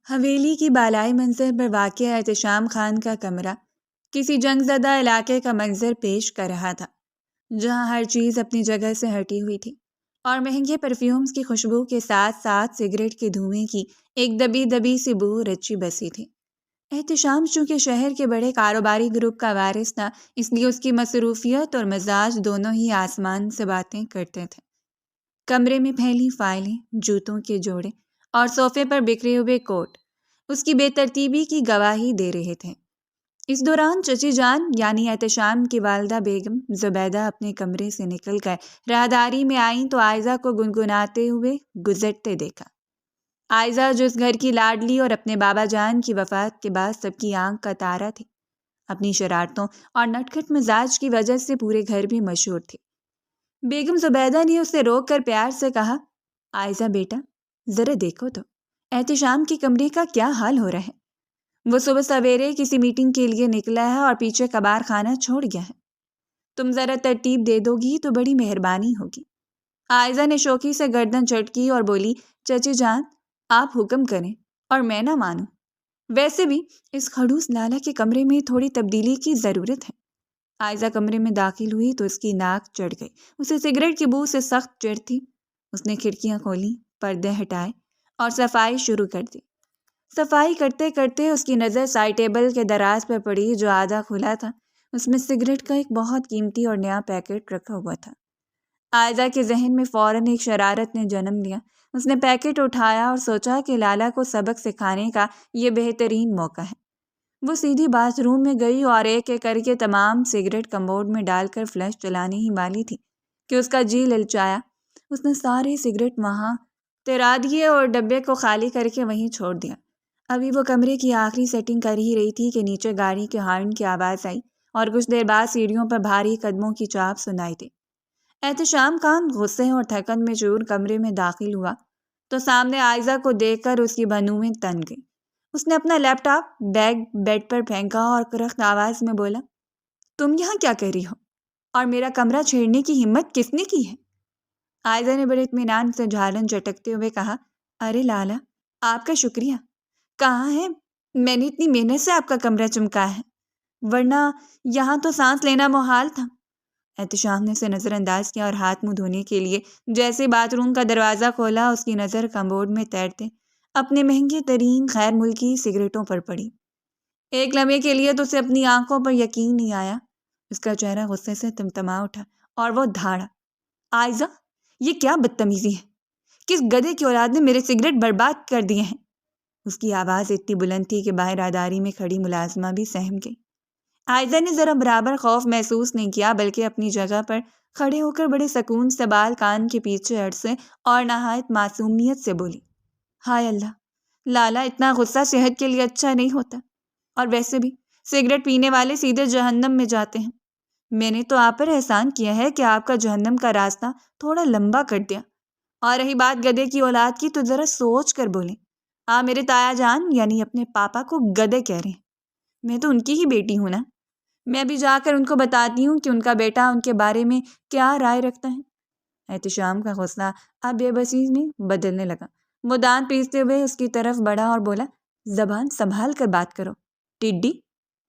حویلی کی بالائی منزل پر واقع احتشام خان کا کمرہ کسی جنگ زدہ علاقے کا منظر پیش کر رہا تھا، جہاں ہر چیز اپنی جگہ سے ہٹی ہوئی تھی اور مہنگے پرفیومز کی خوشبو کے ساتھ ساتھ سگریٹ کے دھوئیں کی ایک دبی دبی سی بو رچی بسی تھی۔ احتشام چونکہ شہر کے بڑے کاروباری گروپ کا وارث تھا، اس لیے اس کی مصروفیت اور مزاج دونوں ہی آسمان سے باتیں کرتے تھے۔ کمرے میں پھیلی فائلیں، جوتوں کے جوڑے اور صوفے پر بکھرے ہوئے کوٹ اس کی بے ترتیبی کی گواہی دے رہے تھے۔ اس دوران چچی جان یعنی احتشام کی والدہ بیگم زبیدہ اپنے کمرے سے نکل کر راہداری میں آئیں تو عائزہ کو گنگناتے ہوئے گزرتے دیکھا۔ عائزہ جو اس گھر کی لاڈلی اور اپنے بابا جان کی وفات کے بعد سب کی آنکھ کا تارا تھی، اپنی شرارتوں اور نٹکھٹ مزاج کی وجہ سے پورے گھر بھی مشہور تھی۔ بیگم زبیدہ نے اسے روک کر پیار سے کہا، عائزہ بیٹا، ذرا دیکھو تو احتشام کے کمرے کا کیا حال ہو رہا ہے۔ وہ صبح سویرے کسی میٹنگ کے لیے نکلا ہے اور پیچھے کباڑ خانہ چھوڑ گیا ہے۔ تم ذرا ترتیب دے دو گی تو بڑی مہربانی ہوگی۔ عائزہ نے شوخی سے گردن چٹکی اور بولی، چچی جان، آپ حکم کریں اور میں نہ مانوں۔ ویسے بھی اس خڑوس لالا کے کمرے میں تھوڑی تبدیلی کی ضرورت ہے۔ عائزہ کمرے میں داخل ہوئی تو اس کی ناک چڑھ گئی۔ اسے سگریٹ کی بو سے سخت چڑ تھی۔ اس نے کھڑکیاں کھولیں، پردے ہٹائے اور صفائی شروع کر دی۔ صفائی کرتے کرتے اس کی نظر سائڈ ٹیبل کے دراز پر پڑی جو آدھا کھلا تھا۔ اس میں سگریٹ کا ایک بہت قیمتی اور نیا پیکٹ رکھا ہوا تھا۔ عائزہ کے ذہن میں فوراً ایک شرارت نے جنم لیا۔ اس نے پیکٹ اٹھایا اور سوچا کہ لالا کو سبق سکھانے کا یہ بہترین موقع ہے۔ وہ سیدھی باتھ روم میں گئی اور ایک ایک کر کے تمام سگریٹ کموڈ میں ڈال کر فلش چلانے ہی والی تھی کہ اس کا جی للچایا۔ اس نے سارے سگریٹ وہاں تیرا دیے اور ڈبے کو خالی کر کے وہیں چھوڑ دیا۔ ابھی وہ کمرے کی آخری سیٹنگ کر ہی رہی تھی کہ نیچے گاڑی کے ہارن کی آواز آئی اور کچھ دیر بعد سیڑھیوں پر بھاری قدموں کی چاپ سنائی دی۔ احتشام خان غصے اور تھکن میں چور کمرے میں داخل ہوا تو سامنے عائزہ کو دیکھ کر اس کی بھنویں تن گئی۔ اس نے اپنا لیپ ٹاپ بیگ بیڈ پر پھینکا اور کرخت آواز میں بولا، تم یہاں کیا کر رہی ہو اور میرا کمرہ چھیڑنے کی ہمت کس نے کی ہے؟ عائزہ نے بڑے اطمینان سے جھالن چٹکتے ہوئے کہا، ارے لالا، آپ کا شکریہ۔ کہاں ہے؟ میں نے اتنی محنت سے آپ کا کمرہ چمکایا ہے، ورنہ یہاں تو سانس لینا محال تھا۔ احتشام نے اسے نظر انداز کیا اور ہاتھ منہ دھونے کے لیے جیسے باتھ روم کا دروازہ کھولا، اس کی نظر کموڈ میں تیرتے اپنے مہنگے ترین غیر ملکی سگریٹوں پر پڑی۔ ایک لمحے کے لیے تو اسے اپنی آنکھوں پر یقین نہیں آیا۔ اس کا چہرہ غصے سے تمتما اٹھا اور وہ دھاڑا، عائزہ، یہ کیا بدتمیزی ہے؟ کس گدھے کی اولاد نے میرے سگریٹ برباد کر دیے ہیں؟ اس کی آواز اتنی بلند تھی کہ باہر راہداری میں کھڑی ملازمہ بھی سہم گئی۔ عائزہ نے ذرا برابر خوف محسوس نہیں کیا، بلکہ اپنی جگہ پر کھڑے ہو کر بڑے سکون سے بال کان کے پیچھے اڑسے اور نہایت معصومیت سے بولی، ہائے اللہ، لالا، اتنا غصہ صحت کے لیے اچھا نہیں ہوتا، اور ویسے بھی سگریٹ پینے والے سیدھے جہنم میں جاتے ہیں۔ میں نے تو آپ پر احسان کیا ہے کہ آپ کا جہنم کا راستہ تھوڑا لمبا کر دیا، اور رہی بات گدھے کی اولاد کی تو ذرا سوچ کر بولیں۔ آپ میرے تایا جان یعنی اپنے پاپا کو گدھے کہہ رہے ہیں، میں تو ان کی ہی بیٹی ہوں نا۔ میں بھی جا کر ان کو بتاتی ہوں کہ ان کا بیٹا ان کے بارے میں کیا رائے رکھتا ہے۔ احتشام کا غصہ اب بے بسی میں بدلنے لگا۔ وہ دانت پیستے ہوئے اس کی طرف بڑھا اور بولا، زبان سنبھال کر بات کرو ٹڈی۔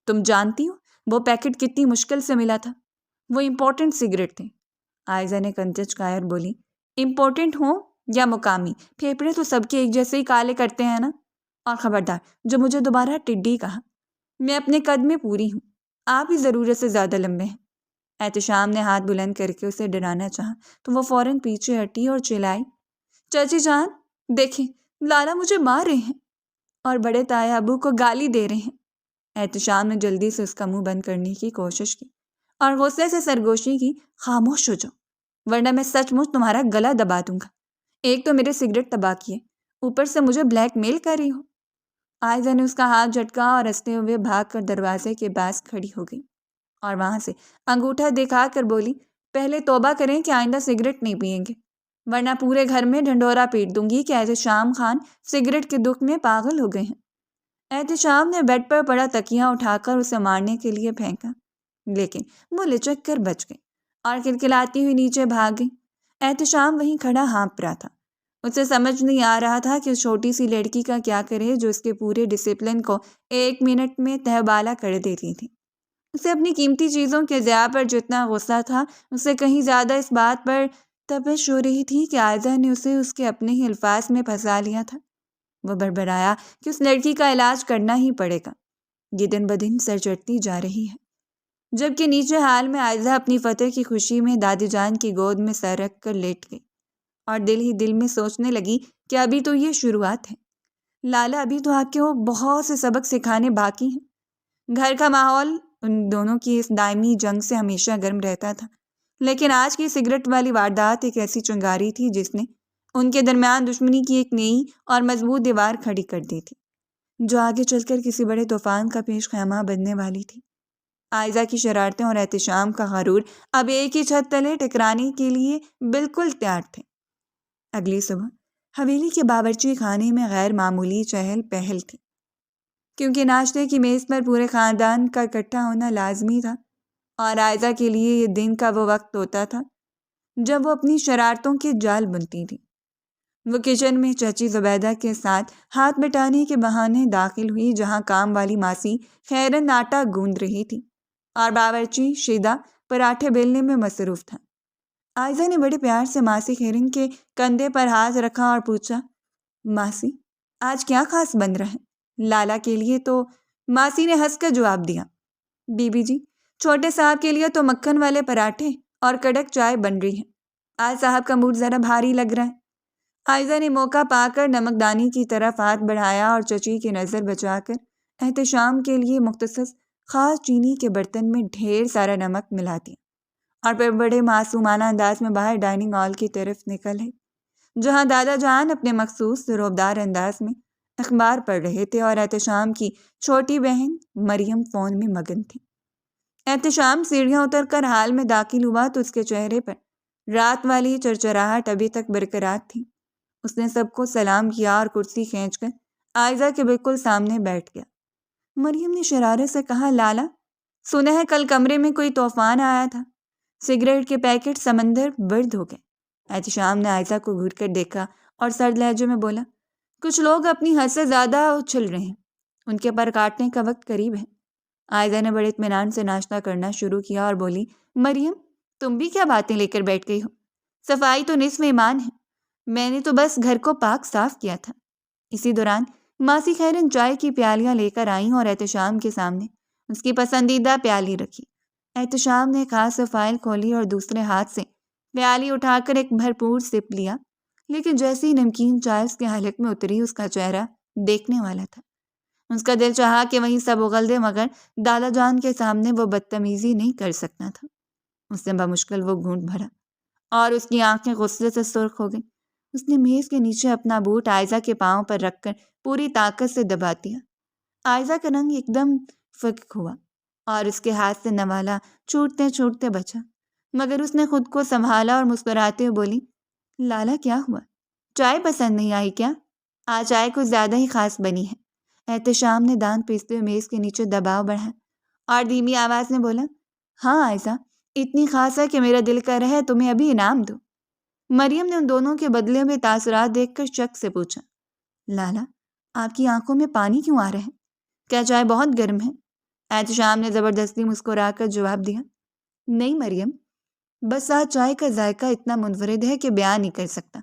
تم جانتی ہو وہ پیکٹ کتنی مشکل سے ملا تھا؟ وہ امپورٹنٹ سگریٹ تھے۔ عائزہ نے کنچ چکایا اور بولی، امپورٹنٹ ہوں یا مقامی، پھیپھڑے تو سب کے ایک جیسے ہی کالے کرتے ہیں نا۔ اور خبردار جو مجھے دوبارہ ٹڈی کہا، میں اپنے قد میں پوری ہوں، آپ ہی ضرورت سے زیادہ لمبے ہیں۔ احتشام نے ہاتھ بلند کر کے اسے ڈرانا چاہا تو وہ فوراً پیچھے ہٹی اور چلائی، چچی جان، دیکھیں، لالا مجھے مار رہے ہیں اور بڑے تایا ابو کو گالی دے رہے ہیں۔ احتشام نے جلدی سے اس کا منہ بند کرنے کی کوشش کی اور غصے سے سرگوشی کی، خاموش ہو جاؤ ورنہ میں سچ مچ تمہارا گلا دبا دوں گا۔ ایک تو میرے سگریٹ تباہ کیے، اوپر سے مجھے بلیک میل کر رہی ہو۔ عائزہ نے اس کا ہاتھ جھٹکا اور ہنستے ہوئے بھاگ کر دروازے کے پاس کھڑی ہو گئی اور وہاں سے انگوٹھا دکھا کر بولی، پہلے توبہ کریں کہ آئندہ سگریٹ نہیں پئیں گے، ورنہ پورے گھر میں ڈھنڈورا پیٹ دوں گی کہ احتشام خان سگریٹ کے دکھ میں پاگل ہو گئے ہیں۔ احتشام نے بیڈ پر پڑا تکیہ اٹھا کر اسے مارنے کے لیے پھینکا، لیکن وہ لچک کر بچ گئی اور کلکلاتی ہوئی نیچے بھاگ گئی۔ احتشام وہیں کھڑا ہانپ رہا تھا۔ اسے سمجھ نہیں آ رہا تھا کہ اس چھوٹی سی لڑکی کا کیا کرے جو اس کے پورے ڈسپلن کو 1 منٹ میں تہبالہ کر دیتی تھی۔ اسے اپنی قیمتی چیزوں کے ضیاع پر جتنا غصہ تھا، اس سے کہیں زیادہ اس بات پر تپش ہو رہی تھی کہ عائزہ نے اسے اس کے اپنے ہی الفاظ میں پھنسا لیا تھا۔ وہ بڑبڑایا کہ اس لڑکی کا علاج کرنا ہی پڑے گا، یہ دن بدن سر چڑھتی جا رہی ہے۔ جبکہ نیچے حال میں عائزہ اپنی فتح کی خوشی میں دادی جان کی گود میں سر رکھ کر لیٹ گئی اور دل ہی دل میں سوچنے لگی کہ ابھی تو یہ شروعات ہے لالا، ابھی تو آپ کو بہت سے سبق سکھانے باقی ہیں۔ گھر کا ماحول ان دونوں کی اس دائمی جنگ سے ہمیشہ گرم رہتا تھا، لیکن آج کی سگریٹ والی واردات ایک ایسی چنگاری تھی جس نے ان کے درمیان دشمنی کی ایک نئی اور مضبوط دیوار کھڑی کر دی تھی، جو آگے چل کر کسی بڑے طوفان کا پیش خیمہ بننے والی تھی۔ عائزہ کی شرارتیں اور احتشام کا غرور اب ایک ہی چھت تلے ٹکرانے کے لیے بالکل تیار تھے۔ اگلی صبح حویلی کے باورچی خانے میں غیر معمولی چہل پہل تھی، کیونکہ ناشتے کی میز پر پورے خاندان کا اکٹھا ہونا لازمی تھا، اور عائزہ کے لیے یہ دن کا وہ وقت ہوتا تھا جب وہ اپنی شرارتوں کے جال بنتی تھی۔ وہ کچن میں چچی زبیدہ کے ساتھ ہاتھ بٹانے کے بہانے داخل ہوئی، جہاں کام والی ماسی خیرن آٹا گوندھ رہی تھی اور باورچی شیدا پراٹھے بیلنے میں مصروف تھا۔ عائزہ نے بڑے پیار سے ماسی خیرن کے کندھے پر ہاتھ رکھا اور پوچھا، ماسی آج کیا خاص بن رہا ہے؟ لالا کے لیے تو، ماسی نے ہنس کر جواب دیا، بی بی جی چھوٹے صاحب کے لیے تو مکھن والے پراٹھے اور کڑک چائے بن رہی ہے، آج صاحب کا موڈ ذرا بھاری لگ رہا ہے۔ عائزہ نے موقع پا کر نمکدانی کی طرف ہاتھ بڑھایا اور چچی کی نظر بچا کر احتشام کے لیے مختص خاص چینی کے برتن میں ڈھیر سارا نمک ملا دیا، اور پھر بڑے معصومانہ انداز میں باہر ڈائننگ ہال کی طرف نکل ہے، جہاں دادا جان اپنے مخصوص روبدار انداز میں اخبار پڑھ رہے تھے اور احتشام کی چھوٹی بہن مریم فون میں مگن تھی۔ احتشام سیڑھیاں اتر کر حال میں داخل ہوا تو اس کے چہرے پر رات والی چرچراہٹ ابھی تک برقرار تھی۔ اس نے سب کو سلام کیا اور کرسی کھینچ کر عائزہ کے بالکل سامنے بیٹھ گیا۔ مریم نے شرارت سے کہا، لالا سنا ہے کل کمرے میں کوئی طوفان آیا تھا، سگریٹ کے پیکٹ سمندر برد ہو گئے۔ احتشام نے عائزہ کو گھور کر دیکھا اور سرد لہجے میں بولا، کچھ لوگ اپنی حد سے زیادہ اچھل رہے ہیں، ان کے پر کاٹنے کا وقت قریب ہے۔ عائزہ نے بڑے اطمینان سے ناشتہ کرنا شروع کیا اور بولی، مریم تم بھی کیا باتیں لے کر بیٹھ گئی ہو؟ صفائی تو نصف ایمان ہے، میں نے تو بس گھر کو پاک صاف کیا تھا۔ اسی دوران ماسی خیرن چائے کی پیالیاں لے کر آئیں اور احتشام کے سامنے اس کی پسندیدہ پیالی رکھی۔ احتشام نے خاص سے فائل کھولی اور دوسرے ہاتھ سے پیالی اٹھا کر ایک بھرپور سپ لیا، لیکن جیسے ہی نمکین چائے اس کے حلق میں اتری، اس کا چہرہ دیکھنے والا تھا۔ اس کا دل چاہا کہ وہیں سب اگل دے، مگر دادا جان کے سامنے وہ بدتمیزی نہیں کر سکتا تھا۔ اس نے بمشکل وہ گھونٹ بھرا اور اس کی آنکھیں غصے سے سرخ ہو گئیں۔ اس نے میز کے نیچے اپنا بوٹ عائزہ کے پاؤں پر رکھ کر پوری طاقت سے دبا دیا۔ عائزہ کا رنگ ایک دم فک ہوا اور اس کے ہاتھ سے نوالا چھوٹتے چھوٹتے بچا، مگر اس نے خود کو سنبھالا اور مسکراتے ہوئے بولی، لالا کیا ہوا؟ چائے پسند نہیں آئی کیا؟ آج چائے کچھ زیادہ ہی خاص بنی ہے۔ احتشام نے دانت پیستے ہوئے میز کے نیچے دباؤ بڑھایا اور دھیمی آواز میں بولا، ہاں عائزہ اتنی خاص ہے کہ میرا دل کر رہا ہے تمہیں ابھی انعام دو۔ مریم نے ان دونوں کے بدلے میں تاثرات دیکھ کر شک سے پوچھا، لالا آپ کی آنکھوں میں پانی کیوں آ رہا ہے؟ کیا چائے بہت گرم ہے؟ احتشام نے زبردستی مسکرا کر جواب دیا، نہیں مریم، بس آج چائے کا ذائقہ اتنا منفرد ہے کہ بیان نہیں کر سکتا۔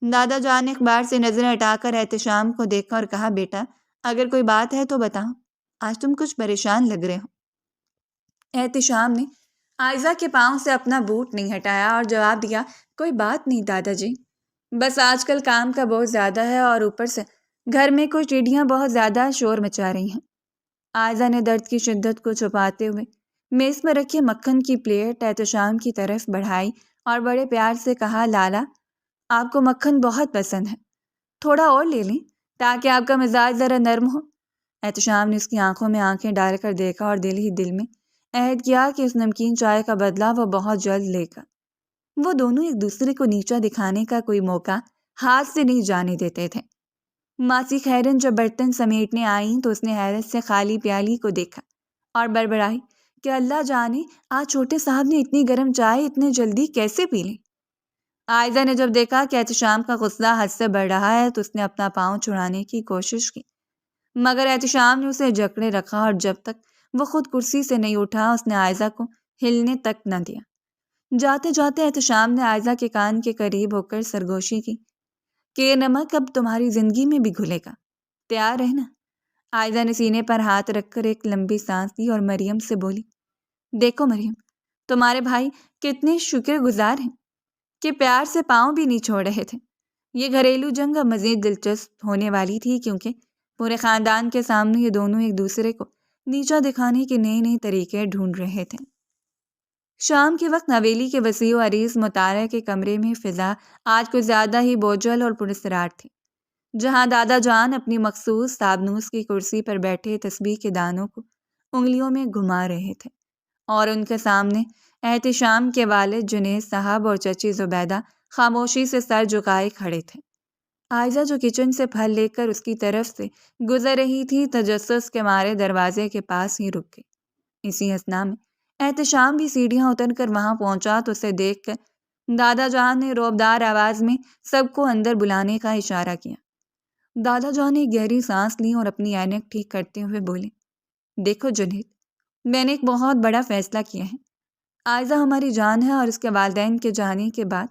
دادا جان نے اخبار سے نظریں ہٹا کر احتشام کو دیکھا اور کہا، بیٹا اگر کوئی بات ہے تو بتاؤ، آج تم کچھ پریشان لگ رہے ہو۔ احتشام نے عائزہ کے پاؤں سے اپنا بوٹ نہیں ہٹایا اور جواب دیا، کوئی بات نہیں دادا جی، بس آج کل کام کا بہت زیادہ ہے اور اوپر سے گھر میں کچھ چڑیاں بہت زیادہ شور مچا رہی ہیں۔ عائزہ نے درد کی شدت کو چھپاتے ہوئے میز پر رکھے مکھن کی پلیٹ احتشام کی طرف بڑھائی اور بڑے پیار سے کہا، لالا آپ کو مکھن بہت پسند ہے، تھوڑا اور لے لیں تاکہ آپ کا مزاج ذرا نرم ہو۔ احتشام نے اس کی آنکھوں میں آنکھیں ڈال کر دیکھا اور دل ہی دل میں عہد کیا کہ اس نمکین چائے کا بدلہ وہ بہت جلد لے گا۔ وہ دونوں ایک دوسرے کو نیچا دکھانے کا کوئی موقع ہاتھ سے نہیں جانے دیتے تھے۔ ماسی خیرن جب برتن سمیٹنے آئیں تو اس نے حیرت سے خالی پیالی کو دیکھا اور بڑبڑائی کہ اللہ جانے آج چھوٹے صاحب نے اتنی گرم چائے اتنے جلدی کیسے پی لی۔ عائزہ نے جب دیکھا کہ احتشام کا غصہ حد سے بڑھ رہا ہے تو اس نے اپنا پاؤں چھڑانے کی کوشش کی، مگر احتشام نے اسے جکڑے رکھا اور جب تک وہ خود کرسی سے نہیں اٹھا اس نے عائزہ کو ہلنے تک نہ دیا۔ جاتے جاتے احتشام نے عائزہ کے کان کے قریب ہو کر سرگوشی کی کہ یہ نمک اب تمہاری زندگی میں بھی گھلے گا، تیار رہنا۔ عائزہ نے سینے پر ہاتھ رکھ کر ایک لمبی سانس لی اور مریم سے بولی، دیکھو مریم، تمہارے بھائی کتنے شکر گزار ہیں کہ پیار سے پاؤں بھی نہیں چھوڑ رہے تھے۔ یہ گھریلو جنگ اب مزید دلچسپ ہونے والی تھی کیونکہ پورے خاندان کے سامنے یہ دونوں ایک دوسرے کو نیچا دکھانے کے نئے نئے طریقے ڈھونڈ رہے تھے۔ شام کے وقت حویلی کے وسیع و عریض مطالعہ کے کمرے میں فضا آج کچھ زیادہ ہی بوجھل اور پراسرار تھی، جہاں دادا جان اپنی مخصوص تابنوس کی کرسی پر بیٹھے تسبیح کے دانوں کو انگلیوں میں گھما رہے تھے اور ان کے سامنے احتشام کے والد جنید صاحب اور چچی زبیدہ خاموشی سے سر جھکائے کھڑے تھے۔ عائزہ جو کچن سے پھل لے کر اس کی طرف سے گزر رہی تھی تجسس کے مارے دروازے کے پاس ہی رک گئی۔ اسی اثنا میں احتشام بھی سیڑھیاں اتر کر وہاں پہنچا تو اسے دیکھ کر دادا جان نے روبدار آواز میں سب کو اندر بلانے کا اشارہ کیا۔ دادا جان نے گہری سانس لی اور اپنی اینک ٹھیک کرتے ہوئے بولے، دیکھو جنید، میں نے ایک بہت بڑا فیصلہ کیا ہے۔ عائزہ ہماری جان ہے اور اس کے والدین کے جانے کے بعد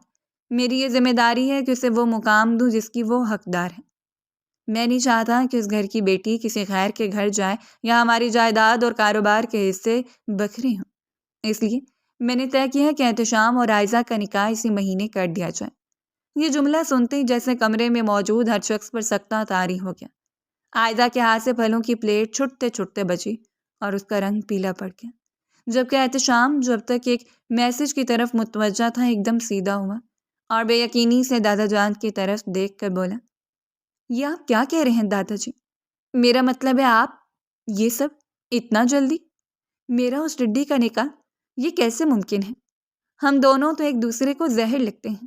میری یہ ذمہ داری ہے کہ اسے وہ مقام دوں جس کی وہ حقدار ہے۔ میں نہیں چاہتا کہ اس گھر کی بیٹی کسی غیر کے گھر جائے یا ہماری جائیداد اور کاروبار کے حصے بکھرے ہوں۔ اس لیے میں نے طے کیا ہے کہ احتشام اور عائزہ کا نکاح اسی مہینے کر دیا جائے۔ یہ جملہ سنتے ہی جیسے کمرے میں موجود ہر شخص پر سکتہ طاری ہو گیا۔ عائزہ کے ہاتھ سے پھلوں کی پلیٹ چھٹتے چھٹتے بچی اور اس کا رنگ پیلا پڑ گیا، جبکہ احتشام جو اب تک ایک میسج کی طرف متوجہ تھا ایک دم سیدھا ہوا اور بے یقینی سے دادا جان کی طرف دیکھ کر بولا، یہ آپ کیا کہہ رہے ہیں دادا جی؟ میرا مطلب ہے آپ یہ سب اتنا جلدی؟ میرا اس ٹڈی کا نکاح یہ کیسے ممکن ہے؟ ہم دونوں تو ایک دوسرے کو زہر لگتے ہیں۔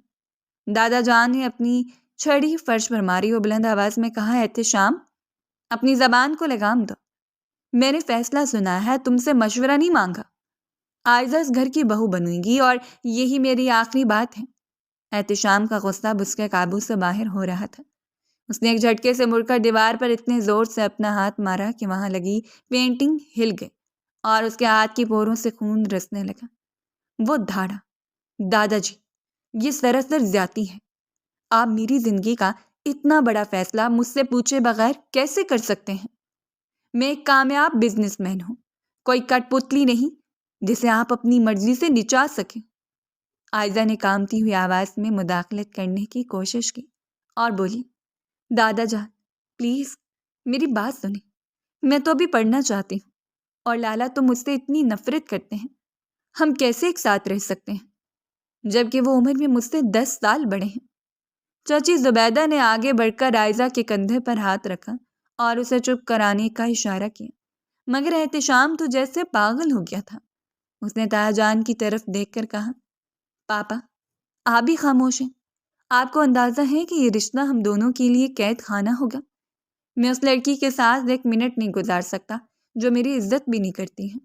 دادا جان نے اپنی چھڑی فرش پر ماری اور بلند آواز میں کہا، احتشام، اپنی زبان کو لگام دو۔ میں نے فیصلہ سنا ہے، تم سے مشورہ نہیں مانگا۔ عائزہ اس گھر کی بہو بنے گی اور یہی میری آخری بات ہے۔ احتشام کا غصہ اس کے قابو سے باہر ہو رہا تھا۔ اس نے ایک جھٹکے سے مڑ کر دیوار پر اتنے زور سے اپنا ہاتھ مارا کہ وہاں لگی پینٹنگ ہل گئی اور اس کے ہاتھ کی پوروں سے خون رسنے لگا۔ وہ دھاڑا، دادا جی، یہ سراسر زیادتی ہے۔ آپ میری زندگی کا اتنا بڑا فیصلہ مجھ سے پوچھے بغیر کیسے کر سکتے ہیں؟ میں ایک کامیاب بزنس مین ہوں، کوئی کٹ پتلی نہیں جسے آپ اپنی مرضی سے نچا سکیں۔ عائزہ نے کامتی ہوئی آواز میں مداخلت کرنے کی کوشش کی اور بولی، دادا جان پلیز میری بات سنیں، میں تو ابھی پڑھنا چاہتی ہوں اور لالا تو مجھ سے اتنی نفرت کرتے ہیں، ہم کیسے ایک ساتھ رہ سکتے ہیں جبکہ وہ عمر میں مجھ سے 10 سال بڑے ہیں۔ چچی زبیدہ نے آگے بڑھ کر عائزہ کے کندھے پر ہاتھ رکھا اور اسے چپ کرانے کا اشارہ کیا، مگر احتشام تو جیسے پاگل ہو گیا تھا۔ اس نے تایا جان کی طرف دیکھ کر کہا، پاپا آپ بھی خاموش ہیں؟ آپ کو اندازہ ہے کہ یہ رشتہ ہم دونوں کے لیے قید خانہ ہوگا؟ میں اس لڑکی کے ساتھ 1 منٹ نہیں گزار سکتا جو میری عزت بھی نہیں کرتی ہے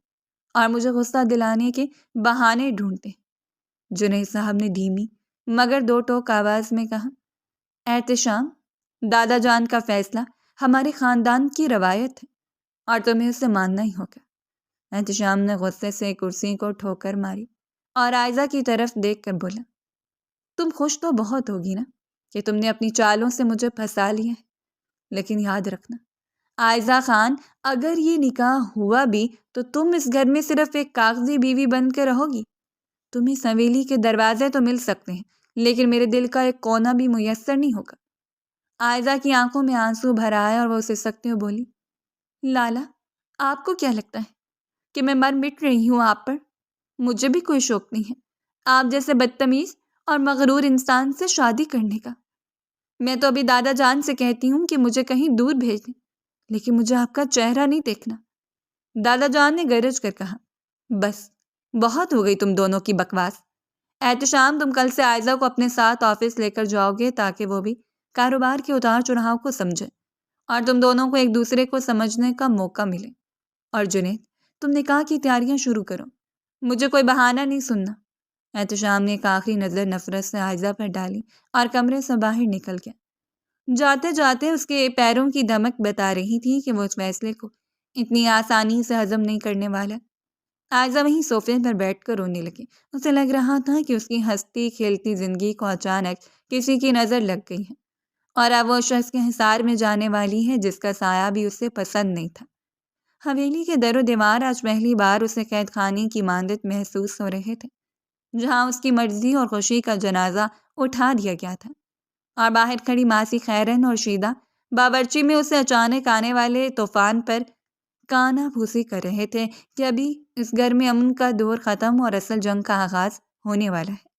اور مجھے غصہ دلانے کے بہانے ڈھونڈتے ہیں۔ جنید صاحب نے دھیمی مگر 2 ٹوک آواز میں کہا، احتشام، دادا جان کا فیصلہ ہمارے خاندان کی روایت ہے اور تمہیں اسے ماننا ہی ہوگا۔ احتشام نے غصے سے کرسی کو ٹھوکر ماری اور عائزہ کی طرف دیکھ کر بولا، تم خوش تو بہت ہوگی نا کہ تم نے اپنی چالوں سے مجھے پھنسا لیا ہے، لیکن یاد رکھنا عائزہ خان، اگر یہ نکاح ہوا بھی تو تم اس گھر میں صرف ایک کاغذی بیوی بن کے رہو گی۔ تمہیں سویلی کے دروازے تو مل سکتے ہیں لیکن میرے دل کا ایک کونا بھی میسر نہیں ہوگا۔ عائزہ کی آنکھوں میں آنسو بھر آئے اور وہ سسکتے ہوئے بولی، لالا آپ کو کیا لگتا ہے کہ میں مر مٹ رہی ہوں آپ پر؟ مجھے بھی کوئی شوق نہیں ہے آپ جیسے بدتمیز اور مغرور انسان سے شادی کرنے کا۔ میں تو ابھی دادا جان سے کہتی ہوں کہ مجھے کہیں دور بھیج دیں، لیکن مجھے آپ کا چہرہ نہیں دیکھنا۔ دادا جان نے گرج کر کہا، بس بہت ہو گئی تم دونوں کی بکواس۔ احتشام، تم کل سے عائزہ کو اپنے ساتھ آفس لے کر جاؤ گے تاکہ وہ بھی کاروبار کے اتار چڑھاؤ کو سمجھے اور تم دونوں کو ایک دوسرے کو سمجھنے کا موقع ملے۔ اور جنید، تم نکاح کی تیاریاں شروع کرو، مجھے کوئی بہانہ نہیں سننا۔ احتشام نے ایک آخری نظر نفرت سے عائزہ پر ڈالی اور کمرے سے باہر نکل گیا۔ جاتے جاتے اس کے پیروں کی دھمک بتا رہی تھی کہ وہ اس فیصلے کو اتنی آسانی سے ہضم نہیں کرنے والا۔ عائزہ وہیں صوفے پر بیٹھ کر رونے لگی۔ اسے لگ رہا تھا کہ اس کی ہنستی کھیلتی زندگی کو اچانک کسی کی نظر لگ گئی ہے اور اب وہ شخص کے حصار میں جانے والی ہے جس کا سایہ بھی اسے پسند نہیں تھا۔ حویلی کے در و دیوار آج پہلی بار اسے قید خانے کی مانند محسوس ہو رہے تھے، جہاں اس کی مرضی اور خوشی کا جنازہ اٹھا دیا گیا تھا، اور باہر کھڑی ماسی خیرن اور شیدہ باورچی میں اسے اچانک آنے والے طوفان پر کانا پھوسی کر رہے تھے کہ ابھی اس گھر میں امن کا دور ختم اور اصل جنگ کا آغاز ہونے والا ہے۔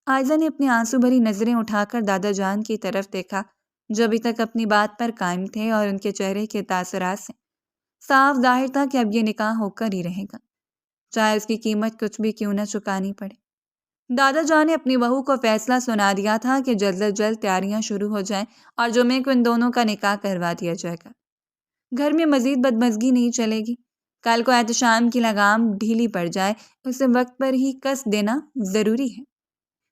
عائزہ نے اپنی آنسو بھری نظریں اٹھا کر دادا جان کی طرف دیکھا، جو ابھی تک اپنی بات پر قائم تھے، اور ان کے چہرے کے تاثرات سے صاف ظاہر تھا کہ اب یہ نکاح ہو کر ہی رہے گا، چاہے اس کی قیمت کچھ بھی کیوں نہ چکانی پڑے۔ دادا جان نے اپنی بہو کو فیصلہ سنا دیا تھا کہ جلد از جلد تیاریاں شروع ہو جائیں اور جمعے کو ان دونوں کا نکاح کروا دیا جائے گا۔ گھر میں مزید بدمزگی نہیں چلے گی۔ کل کو احتشام کی لگام ڈھیلی پڑ جائے، اسے وقت پر ہی کس دینا ضروری ہے۔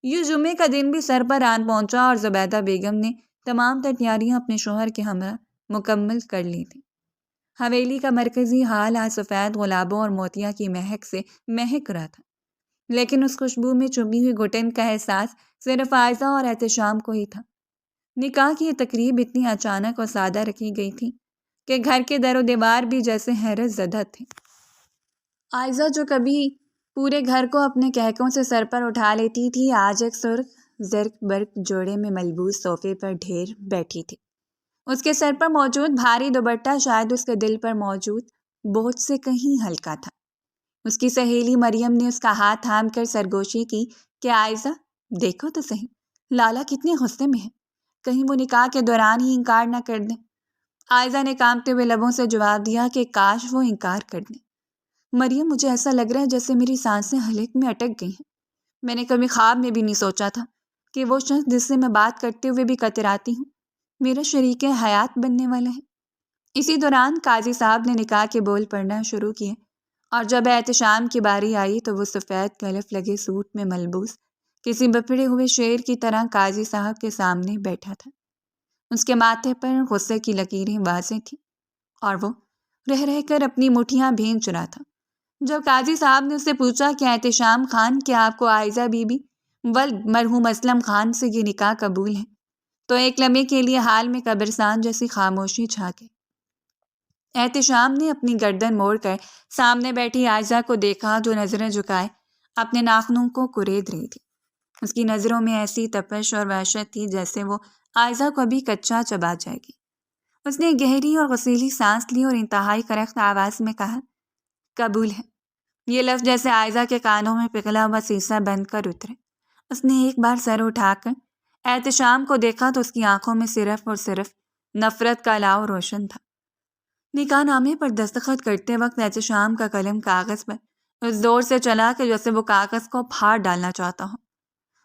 یہ جمعے کا دن بھی سر پر آن پہنچا اور زبیدہ بیگم نے تمام تیاریاں اپنے شوہر کے ہمراہ مکمل کر لی تھیں۔ حویلی کا مرکزی حال آج سفید گلابوں اور موتیا کی مہک سے مہک رہا تھا، لیکن اس خوشبو میں چبھی ہوئی گھٹن کا احساس صرف عائزہ اور احتشام کو ہی تھا۔ نکاح کی یہ تقریب اتنی اچانک اور سادہ رکھی گئی تھی کہ گھر کے در و دیوار بھی جیسے حیرت زدہ تھے۔ عائزہ جو کبھی پورے گھر کو اپنے کہکوں سے سر پر اٹھا لیتی تھی، آج ایک سرخ زرق برق جوڑے میں ملبوس صوفے پر ڈھیر بیٹھی تھی۔ اس کے سر پر موجود بھاری دوپٹہ شاید اس کے دل پر موجود بوجھ سے کہیں ہلکا تھا۔ اس کی سہیلی مریم نے اس کا ہاتھ تھام کر سرگوشی کی کہ عائزہ دیکھو تو صحیح، لالا کتنے غصے میں ہے، کہیں وہ نکاح کے دوران ہی انکار نہ کر دیں۔ عائزہ نے کانپتے ہوئے لبوں سے جواب دیا کہ کاش وہ انکار کر دیں۔ مریم، مجھے ایسا لگ رہا ہے جیسے میری سانسیں حلق میں اٹک گئی ہیں۔ میں نے کبھی خواب میں بھی نہیں سوچا تھا کہ وہ شخص جس سے میں بات کرتے ہوئے بھی کتراتی ہوں میرا شریک حیات بننے والا ہے۔ اسی دوران قاضی صاحب نے نکاح کے بول پڑھنا شروع کیے، اور جب احتشام کی باری آئی تو وہ سفید کلف لگے سوٹ میں ملبوس کسی بپھڑے ہوئے شیر کی طرح قاضی صاحب کے سامنے بیٹھا تھا۔ اس کے ماتھے پر غصے کی لکیریں واضح تھیں اور وہ رہ رہ کر اپنی مٹھیاں بھینچ رہا تھا۔ جب قاضی صاحب نے اس سے پوچھا کہ احتشام خان، کیا آپ کو عائزہ بی بی ولد مرحوم اسلم خان سے یہ نکاح قبول ہے، تو ایک لمحے کے لیے حال میں قبرستان جیسی خاموشی چھا گئی۔ احتشام نے اپنی گردن موڑ کر سامنے بیٹھی عائزہ کو دیکھا، جو نظریں جھکائے اپنے ناخنوں کو کرید رہی تھی۔ اس کی نظروں میں ایسی تپش اور وحشت تھی جیسے وہ عائزہ کو ابھی کچا چبا جائے گی۔ اس نے گہری اور غسیلی سانس لی اور انتہائی کرخت آواز میں کہا، قبول ہے۔ یہ لفظ جیسے عائزہ کے کانوں میں پگھلا ہوا سیسا بن کر اترے۔ اس نے ایک بار سر اٹھا کر احتشام کو دیکھا تو اس کی آنکھوں میں صرف اور صرف نفرت کا الاؤ روشن تھا۔ نکاح نامے پر دستخط کرتے وقت احتشام کا قلم کاغذ پر اس زور سے چلا کہ جیسے وہ کاغذ کو پھاڑ ڈالنا چاہتا ہو۔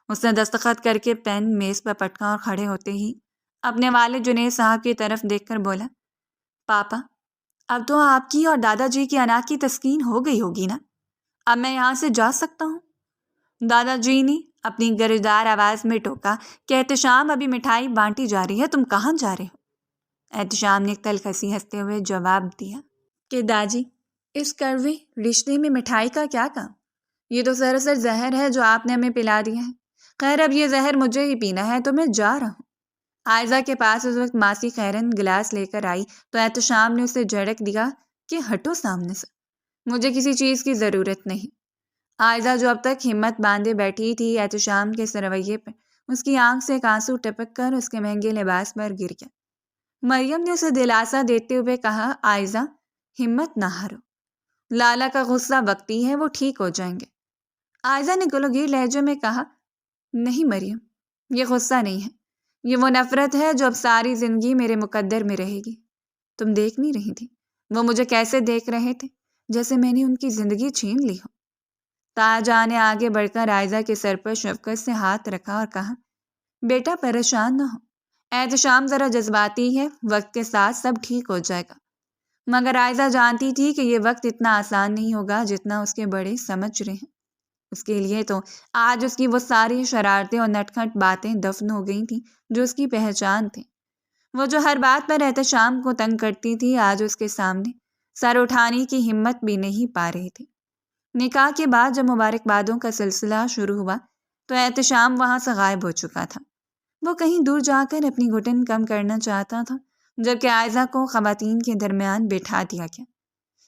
اس نے دستخط کر کے پین میز پر پٹکا اور کھڑے ہوتے ہی اپنے والد جنید صاحب کی طرف دیکھ کر بولا، پاپا، اب تو آپ کی اور دادا جی کی انا کی تسکین ہو گئی ہوگی نا؟ اب میں یہاں سے جا سکتا ہوں؟ دادا جی نے اپنی گرجدار آواز میں ٹوکا کہ احتشام، ابھی مٹھائی بانٹی جا رہی ہے، تم کہاں جا رہے ہو؟ احتشام نے تلخ ہنسی ہنستے ہوئے جواب دیا کہ داجی، اس کڑوے رشتے میں مٹھائی کا کیا کام؟ یہ تو سراسر زہر ہے جو آپ نے ہمیں پلا دیا ہے۔ خیر، اب یہ زہر مجھے ہی پینا ہے تو میں جا رہا ہوں۔ عائزہ کے پاس اس وقت ماسی خیرن گلاس لے کر آئی تو احتشام نے اسے جھڑک دیا کہ ہٹو سامنے سے، مجھے کسی چیز کی ضرورت نہیں۔ عائزہ جو اب تک ہمت باندھے بیٹھی تھی، احتشام کے اس رویے پر اس کی آنکھ سے ایک آنسو ٹپک کر اس کے مہنگے لباس پر گر گیا۔ مریم نے اسے دلاسا دیتے ہوئے کہا، عائزہ، ہمت نہ ہارو، لالا کا غصہ وقتی ہے، وہ ٹھیک ہو جائیں گے۔ عائزہ نے گلوگیر لہجے میں کہا، نہیں مریم، یہ غصہ نہیں ہے، یہ وہ نفرت ہے جو اب ساری زندگی میرے مقدر میں رہے گی۔ تم دیکھ نہیں رہی تھی وہ مجھے کیسے دیکھ رہے تھے، جیسے میں نے ان کی زندگی چھین لی ہو۔ تاجا نے آگے بڑھ کر عائزہ کے سر پر شفقت سے ہاتھ رکھا اور کہا، بیٹا پریشان نہ ہو، احتشام ذرا جذباتی ہے، وقت کے ساتھ سب ٹھیک ہو جائے گا۔ مگر عائزہ جانتی تھی کہ یہ وقت اتنا آسان نہیں ہوگا جتنا اس کے بڑے سمجھ رہے ہیں۔ اس کے لیے تو آج اس کی وہ ساری شرارتیں اور نٹکھٹ باتیں دفن ہو گئی تھیں جو اس کی پہچان تھیں۔ وہ جو ہر بات پر احتشام کو تنگ کرتی تھی، آج اس کے سامنے سر اٹھانے کی ہمت بھی نہیں پا رہی تھی۔ نکاح کے بعد جب مبارکبادوں کا سلسلہ شروع ہوا تو احتشام وہاں سے غائب ہو چکا تھا۔ وہ کہیں دور جا کر اپنی گھٹن کم کرنا چاہتا تھا، جبکہ عائزہ کو خواتین کے درمیان بٹھا دیا گیا،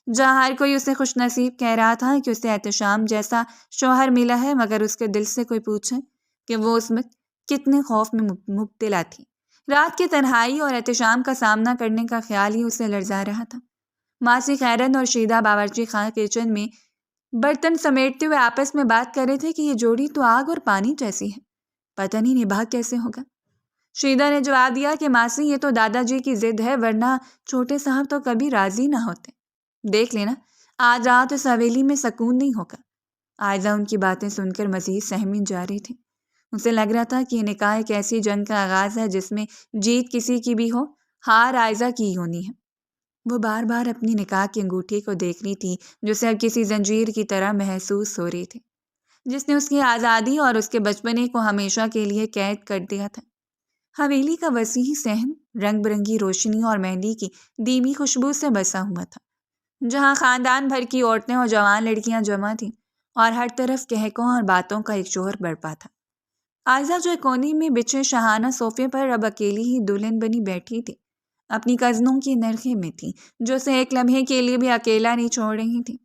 جہاں ہر کوئی اسے خوش نصیب کہہ رہا تھا کہ اسے احتشام جیسا شوہر ملا ہے، مگر اس کے دل سے کوئی پوچھے کہ وہ اس میں کتنے خوف میں مبتلا تھی۔ رات کی تنہائی اور احتشام کا سامنا کرنے کا خیال ہی اسے لرزا رہا تھا۔ ماسی خیرن اور شیدہ باورچی خانہ کچن میں برتن سمیٹتے ہوئے آپس میں بات کر رہے تھے کہ یہ جوڑی تو آگ اور پانی جیسی ہے، پتہ نہیں نبھا کیسے ہوگا۔ شیدہ نے جواب دیا کہ ماسی یہ تو دادا جی کی ضد ہے، ورنہ چھوٹے صاحب تو کبھی راضی نہ ہوتے۔ دیکھ لینا آج رات اس حویلی میں سکون نہیں ہوگا۔ عائزہ ان کی باتیں سن کر مزید سہمی جا رہی تھی۔ اسے لگ رہا تھا کہ یہ نکاح ایک ایسی جنگ کا آغاز ہے جس میں جیت کسی کی بھی ہو، ہار عائزہ کی ہی ہونی ہے۔ وہ بار بار اپنی نکاح کی انگوٹھی کو دیکھ رہی تھی جو اسے اب کسی زنجیر کی طرح محسوس ہو رہی تھی، جس نے اس کی آزادی اور اس کے بچپنے کو ہمیشہ کے لیے قید کر دیا تھا۔ حویلی کا وسیع صحن رنگ برنگی روشنی اور مہندی کی دھیمی خوشبو سے بسا ہوا تھا، جہاں خاندان بھر کی عورتیں اور جوان لڑکیاں جمع تھیں اور ہر طرف کہکوں اور باتوں کا ایک شور برپا تھا۔ عائزہ جو ایک کونے میں بچھے شاہانہ صوفے پر اب اکیلی ہی دلہن بنی بیٹھی تھی، اپنی کزنوں کی نرخے میں تھی جو اسے ایک لمحے کے لیے بھی اکیلا نہیں چھوڑ رہی تھی۔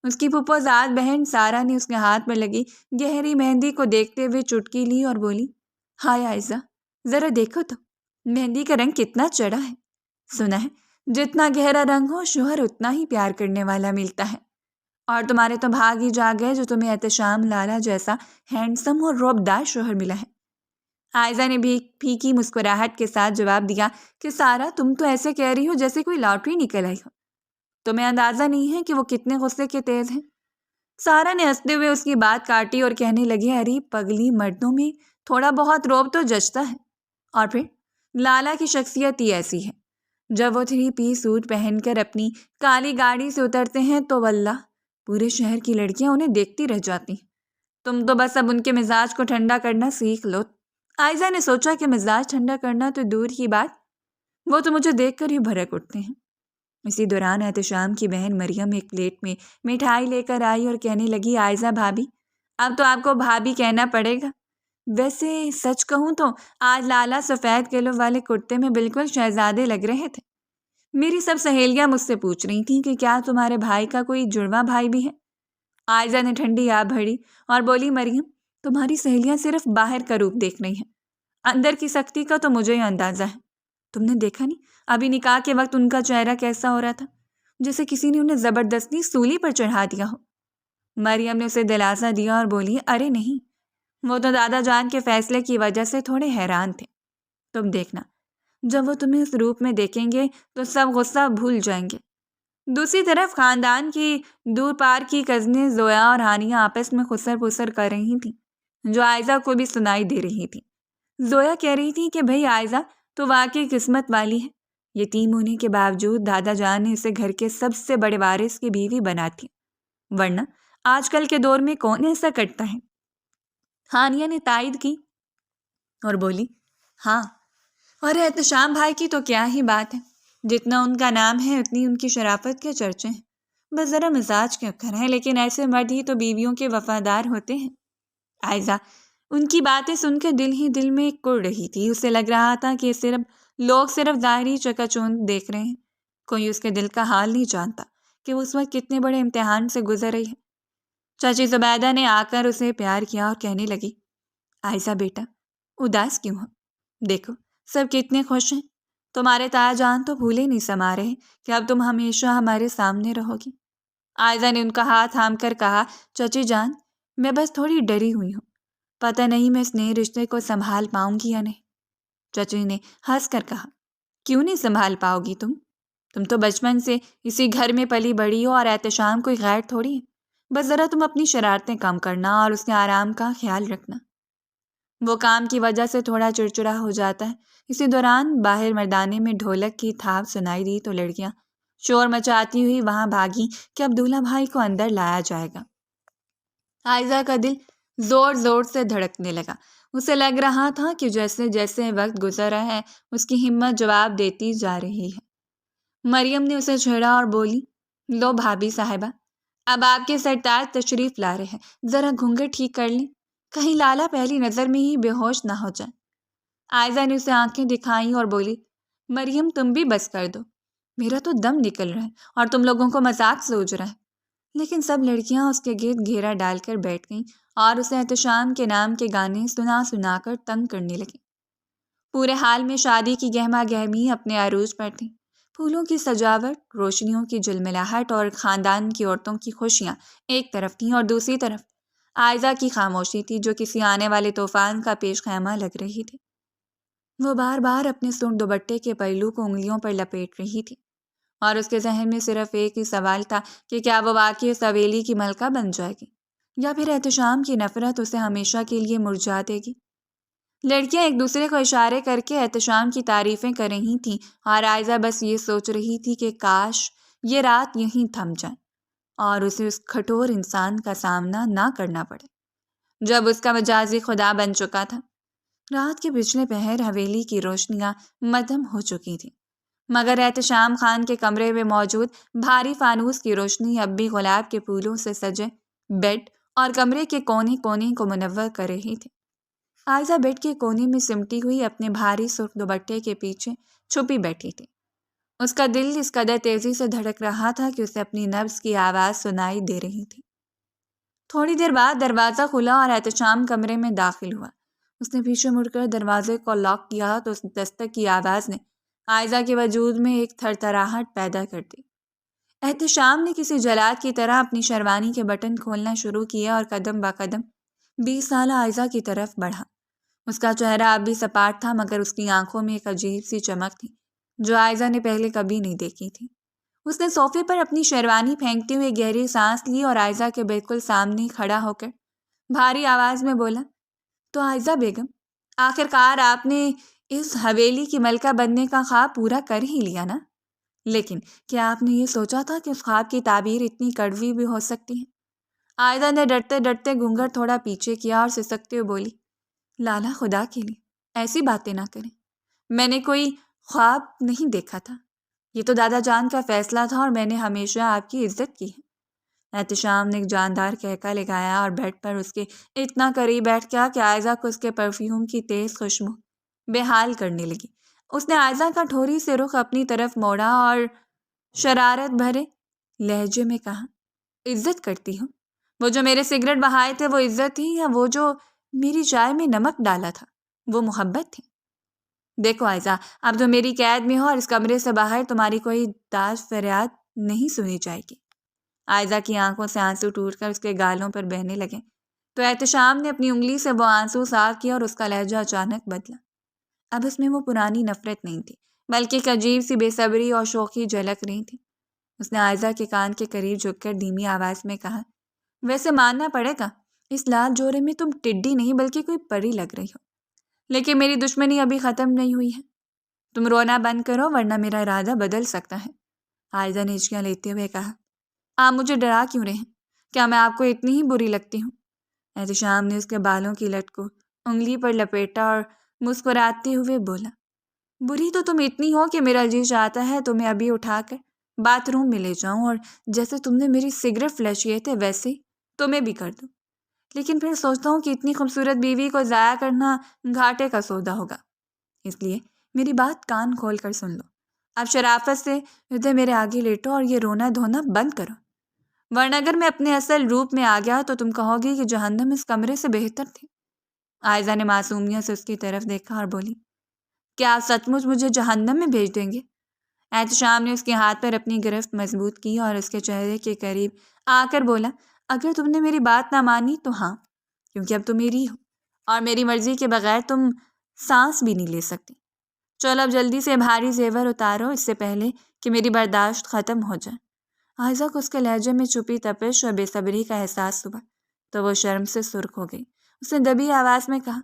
اس کی پھپھو زاد بہن سارا نے اس کے ہاتھ میں لگی گہری مہندی کو دیکھتے ہوئے چٹکی لی اور بولی، ہائے عائزہ، ذرا دیکھو تو مہندی کا رنگ کتنا چڑھا ہے۔ سنا ہے جتنا گہرا رنگ ہو شوہر اتنا ہی پیار کرنے والا ملتا ہے، اور تمہارے تو بھاگ ہی جا گئے جو تمہیں احتشام لالا جیسا ہینڈسم اور روبدار شوہر ملا ہے۔ عائزہ نے بھی پھیکی مسکراہٹ کے ساتھ جواب دیا کہ سارا، تم تو ایسے کہہ رہی ہو جیسے کوئی لاٹری نکل آئی ہو، تمہیں اندازہ نہیں ہے کہ وہ کتنے غصے کے تیز ہیں۔ سارا نے ہنستے ہوئے اس کی بات کاٹی اور کہنے لگی، ارے پگلی، مردوں میں تھوڑا بہت روب تو جچتا ہے، اور پھر لالا کی شخصیت ہی ایسی ہے، جب وہ 3 پیس سوٹ پہن کر اپنی کالی گاڑی سے اترتے ہیں تو واللہ پورے شہر کی لڑکیاں انہیں دیکھتی رہ جاتی ہیں۔ تم تو بس اب ان کے مزاج کو ٹھنڈا کرنا سیکھ لو۔ عائزہ نے سوچا کہ مزاج ٹھنڈا کرنا تو دور کی بات، وہ تو مجھے دیکھ کر ہی بھڑک اٹھتے ہیں۔ اسی دوران احتشام کی بہن مریم ایک پلیٹ میں مٹھائی لے کر آئی اور کہنے لگی، عائزہ بھابھی، اب تو آپ کو بھابھی کہنا پڑے گا۔ ویسے سچ کہوں تو آج لالا سفید کلو والے کرتے میں بالکل شہزادے لگ رہے تھے۔ میری سب سہیلیاں مجھ سے پوچھ رہی تھیں کہ کیا تمہارے بھائی کا کوئی جڑواں بھائی بھی ہے۔ عائزہ نے ٹھنڈی آب بھری اور بولی، مریم، تمہاری سہیلیاں صرف باہر کا روپ دیکھ رہی ہیں، اندر کی سختی کا تو مجھے ہی اندازہ ہے۔ تم نے دیکھا نہیں ابھی نکاح کے وقت ان کا چہرہ کیسا ہو رہا تھا، جیسے کسی نے انہیں زبردستی سولی پر چڑھا دیا ہو۔ مریم نے اسے دلاسا دیا اور بولی، ارے نہیں، وہ تو دادا جان کے فیصلے کی وجہ سے تھوڑے حیران تھے۔ تم دیکھنا جب وہ تمہیں اس روپ میں دیکھیں گے تو سب غصہ بھول جائیں گے۔ دوسری طرف خاندان کی دور پار کی کزنیں زویا اور ہانیہ آپس میں خسر پسر کر رہی تھیں، جو عائزہ کو بھی سنائی دے رہی تھی۔ زویا کہہ رہی تھی کہ بھئی عائزہ تو واقعی قسمت والی ہے، یتیم ہونے کے باوجود دادا جان نے اسے گھر کے سب سے بڑے وارث کی بیوی بنا دی، ورنہ آج کل کے دور میں کون ایسا کرتا ہے۔ ہانیہ نے تائید کی اور بولی، ہاں، اور احتشام بھائی کی تو کیا ہی بات ہے، جتنا ان کا نام ہے اتنی ان کی شرافت کے چرچے ہیں، بس ذرا مزاج کے اکھر ہیں، لیکن ایسے مرد ہی تو بیویوں کے وفادار ہوتے ہیں۔ عائزہ ان کی باتیں سن کے دل ہی دل میں کڑ رہی تھی، اسے لگ رہا تھا کہ لوگ صرف ظاہری چکا چوند دیکھ رہے ہیں، کوئی اس کے دل کا حال نہیں جانتا کہ وہ اس وقت کتنے بڑے امتحان سے گزر رہی ہے۔ چاچی زبیدہ نے آ کر اسے پیار کیا اور کہنے لگی، عائزہ بیٹا، اداس کیوں ہو؟ دیکھو سب کتنے خوش ہیں، تمہارے تایا جان تو بھولے نہیں سما رہے کہ اب تم ہمیشہ ہمارے سامنے رہو گی۔ عائزہ نے ان کا ہاتھ تھام کر کہا، چچی جان، میں بس تھوڑی ڈری ہوئی ہوں، پتہ نہیں میں اس نئے رشتے کو سنبھال پاؤں گی یا نہیں۔ چچی نے ہنس کر کہا، کیوں نہیں سنبھال پاؤ گی تم تو بچپن سے اسی گھر میں پلی بڑی ہو اور احتشام کوئی غیر تھوڑی ہے، بس ذرا تم اپنی شرارتیں کم کرنا اور اس کے آرام کا خیال رکھنا۔ وہ کام کی وجہ سے تھوڑا چڑچڑا ہو جاتا ہے۔ اسی دوران باہر مردانے میں ڈھولک کی تھاپ سنائی دی تو لڑکیاں شور مچاتی ہوئی وہاں بھاگی کہ اب دولہا بھائی کو اندر لایا جائے گا۔ عائزہ کا دل زور زور سے دھڑکنے لگا۔ اسے لگ رہا تھا کہ جیسے جیسے وقت گزر رہا ہے اس کی ہمت جواب دیتی جا رہی ہے۔ مریم نے اسے چھیڑا اور بولی، لو بھابھی صاحبہ، اب آپ کے سرتاج تشریف لا رہے ہیں، ذرا گھونگھٹ ٹھیک کر لیں، کہیں لالا پہلی نظر میں ہی بے ہوش نہ ہو جائے۔ عائزہ نے اسے آنکھیں دکھائیں اور بولی، مریم تم بھی بس کر دو، میرا تو دم نکل رہا ہے اور تم لوگوں کو مذاق سوچ رہا ہے۔ لیکن سب لڑکیاں اس کے گرد گھیرا ڈال کر بیٹھ گئیں اور اسے احتشام کے نام کے گانے سنا سنا کر تنگ کرنے لگیں۔ پورے حال میں شادی کی گہما گہمی اپنے عروج پر تھی۔ پھولوں کی سجاوٹ، روشنیوں کی جلملاہٹ اور خاندان کی عورتوں کی خوشیاں ایک طرف تھیں اور دوسری طرف عائزہ کی خاموشی تھی جو کسی آنے والے طوفان کا پیش خیمہ لگ رہی تھی۔ وہ بار بار اپنے سرخ دوپٹے کے پہلو کو انگلیوں پر لپیٹ رہی تھی اور اس کے ذہن میں صرف ایک ہی سوال تھا کہ کیا وہ واقعی اس حویلی کی ملکہ بن جائے گی یا پھر احتشام کی نفرت اسے ہمیشہ کے لیے مرجھا دے گی۔ لڑکیاں ایک دوسرے کو اشارے کر کے احتشام کی تعریفیں کر رہی تھیں اور عائزہ بس یہ سوچ رہی تھی کہ کاش یہ رات یہیں تھم جائے اور اسے اس کھٹور انسان کا سامنا نہ کرنا پڑے جب اس کا مجازی خدا بن چکا تھا۔ رات کے پچھلے پہر حویلی کی روشنیاں مدھم ہو چکی تھیں، مگر احتشام خان کے کمرے میں موجود بھاری فانوس کی روشنی اب بھی گلاب کے پھولوں سے سجے بیڈ اور کمرے کے کونے کونے کو منور کر رہی تھی۔ عائزہ بیڈ کے کونے میں سمٹی ہوئی اپنے بھاری سرخ دوپٹے کے پیچھے چھپی بیٹھی تھی۔ اس کا دل اس قدر تیزی سے دھڑک رہا تھا کہ اسے اپنی نبض کی آواز سنائی دے رہی تھی۔ تھوڑی دیر بعد دروازہ کھلا اور احتشام کمرے میں داخل ہوا۔ اس نے پیچھے مڑ کر دروازے کو لاک کیا تو اس دستک کی آواز نے عائزہ کے وجود میں ایک تھر تھراہٹ پیدا کر دی۔ احتشام نے کسی جلاد کی طرح اپنی شیروانی کے بٹن کھولنا شروع کیا اور قدم با قدم 20 سالہ عائزہ کی طرف بڑھا۔ اس کا چہرہ اب بھی سپاٹ تھا مگر اس کی آنکھوں میں ایک عجیب سی چمک تھی جو عائزہ نے پہلے کبھی نہیں دیکھی تھی۔ اس نے صوفے پر اپنی شیروانی پھینکتے ہوئے گہری سانس لی اور عائزہ کے بالکل سامنے کھڑا ہو کر بھاری آواز میں بولا، تو عائزہ بیگم، آخرکار آپ نے اس حویلی کی ملکہ بننے کا خواب پورا کر ہی لیا نا؟ لیکن کیا آپ نے یہ سوچا تھا کہ اس خواب کی تعبیر اتنی کڑوی بھی ہو سکتی ہے؟ عائزہ نے ڈرتے ڈرتے گھونگھٹ تھوڑا پیچھے کیا اور سسکتے ہوئے بولی، لالا خدا کے لیے ایسی باتیں نہ کریں، میں نے کوئی خواب نہیں دیکھا تھا، یہ تو دادا جان کا فیصلہ تھا اور میں نے ہمیشہ آپ کی عزت کی ہے۔ احتشام نے ایک جاندار کہکا لگایا اور بیڈ پر اس کے اتنا قریب بیٹھ گیا کہ عائزہ کو اس کے پرفیوم کی تیز خوشبو بے حال کرنے لگی۔ اس نے عائزہ کا ٹھوری سے رخ اپنی طرف موڑا اور شرارت بھرے لہجے میں کہا، عزت کرتی ہوں؟ وہ جو میرے سگریٹ بہائے تھے وہ عزت تھی یا وہ جو میری چائے میں نمک ڈالا تھا وہ محبت تھی؟ دیکھو عائزہ، اب تو میری قید میں ہو اور اس کمرے سے باہر تمہاری کوئی داد فریاد نہیں سنی جائے گی۔ عائزہ کی آنکھوں سے آنسو ٹوٹ کر اس کے گالوں پر بہنے لگے تو احتشام نے اپنی انگلی سے وہ آنسو صاف کیا اور اس کا لہجہ اچانک بدلا۔ اب اس میں وہ پرانی نفرت نہیں تھی بلکہ ایک عجیب سی بے صبری اور شوخی جھلک رہی تھی۔ اس نے عائزہ کے کان کے قریب جھک کر دھیمی آواز میں کہا، ویسے ماننا پڑے گا اس لال جوڑے میں تم ٹڈی نہیں بلکہ کوئی پری لگ رہی ہو، لیکن میری دشمنی ابھی ختم نہیں ہوئی ہے۔ تم رونا بند کرو ورنہ میرا ارادہ بدل سکتا ہے۔ عائزہ نے ہچکیاں لیتے ہوئے کہا، آپ مجھے ڈرا کیوں رہے ہیں؟ کیا میں آپ کو اتنی ہی بری لگتی ہوں؟ احتشام نے اس کے بالوں کی لٹ کو انگلی پر لپیٹا اور مسکراتے ہوئے بولا، بری تو تم اتنی ہو کہ میرا جی چاہتا ہے تمہیں ابھی اٹھا کر باتھ روم میں لے جاؤں اور جیسے تم نے میری سگریٹ فلش کیے تھے ویسے ہی تمہیں بھی کر دوں، لیکن پھر سوچتا ہوں کہ اتنی خوبصورت بیوی کو ضائع کرنا گھاٹے کا سودا ہوگا، اس لیے میری بات کان کھول کر سن لو۔ اب شرافت سے ادھر میرے آگے لیٹو اور یہ رونا دھونا بند کرو، ورنہ اگر میں اپنے اصل روپ میں آ گیا تو تم کہو گی کہ جہنم اس کمرے سے بہتر تھی۔ عائزہ نے معصومیت سے اس کی طرف دیکھا اور بولی، کیا آپ سچ مچ مجھے جہنم میں بھیج دیں گے؟ احتشام نے اس کے ہاتھ پر اپنی گرفت مضبوط کی اور اس کے چہرے کے قریب آ کر بولا، اگر تم نے میری بات نہ مانی تو ہاں، کیونکہ اب تم میری ہو اور میری مرضی کے بغیر تم سانس بھی نہیں لے سکتی۔ چلو اب جلدی سے بھاری زیور اتارو اس سے پہلے کہ میری برداشت ختم ہو جائے۔ عائزہ کو اس کے لہجے میں چھپی تپش اور بے صبری کا احساس ہوا تو وہ شرم سے سرخ ہو گئی۔ اس نے دبی آواز میں کہا،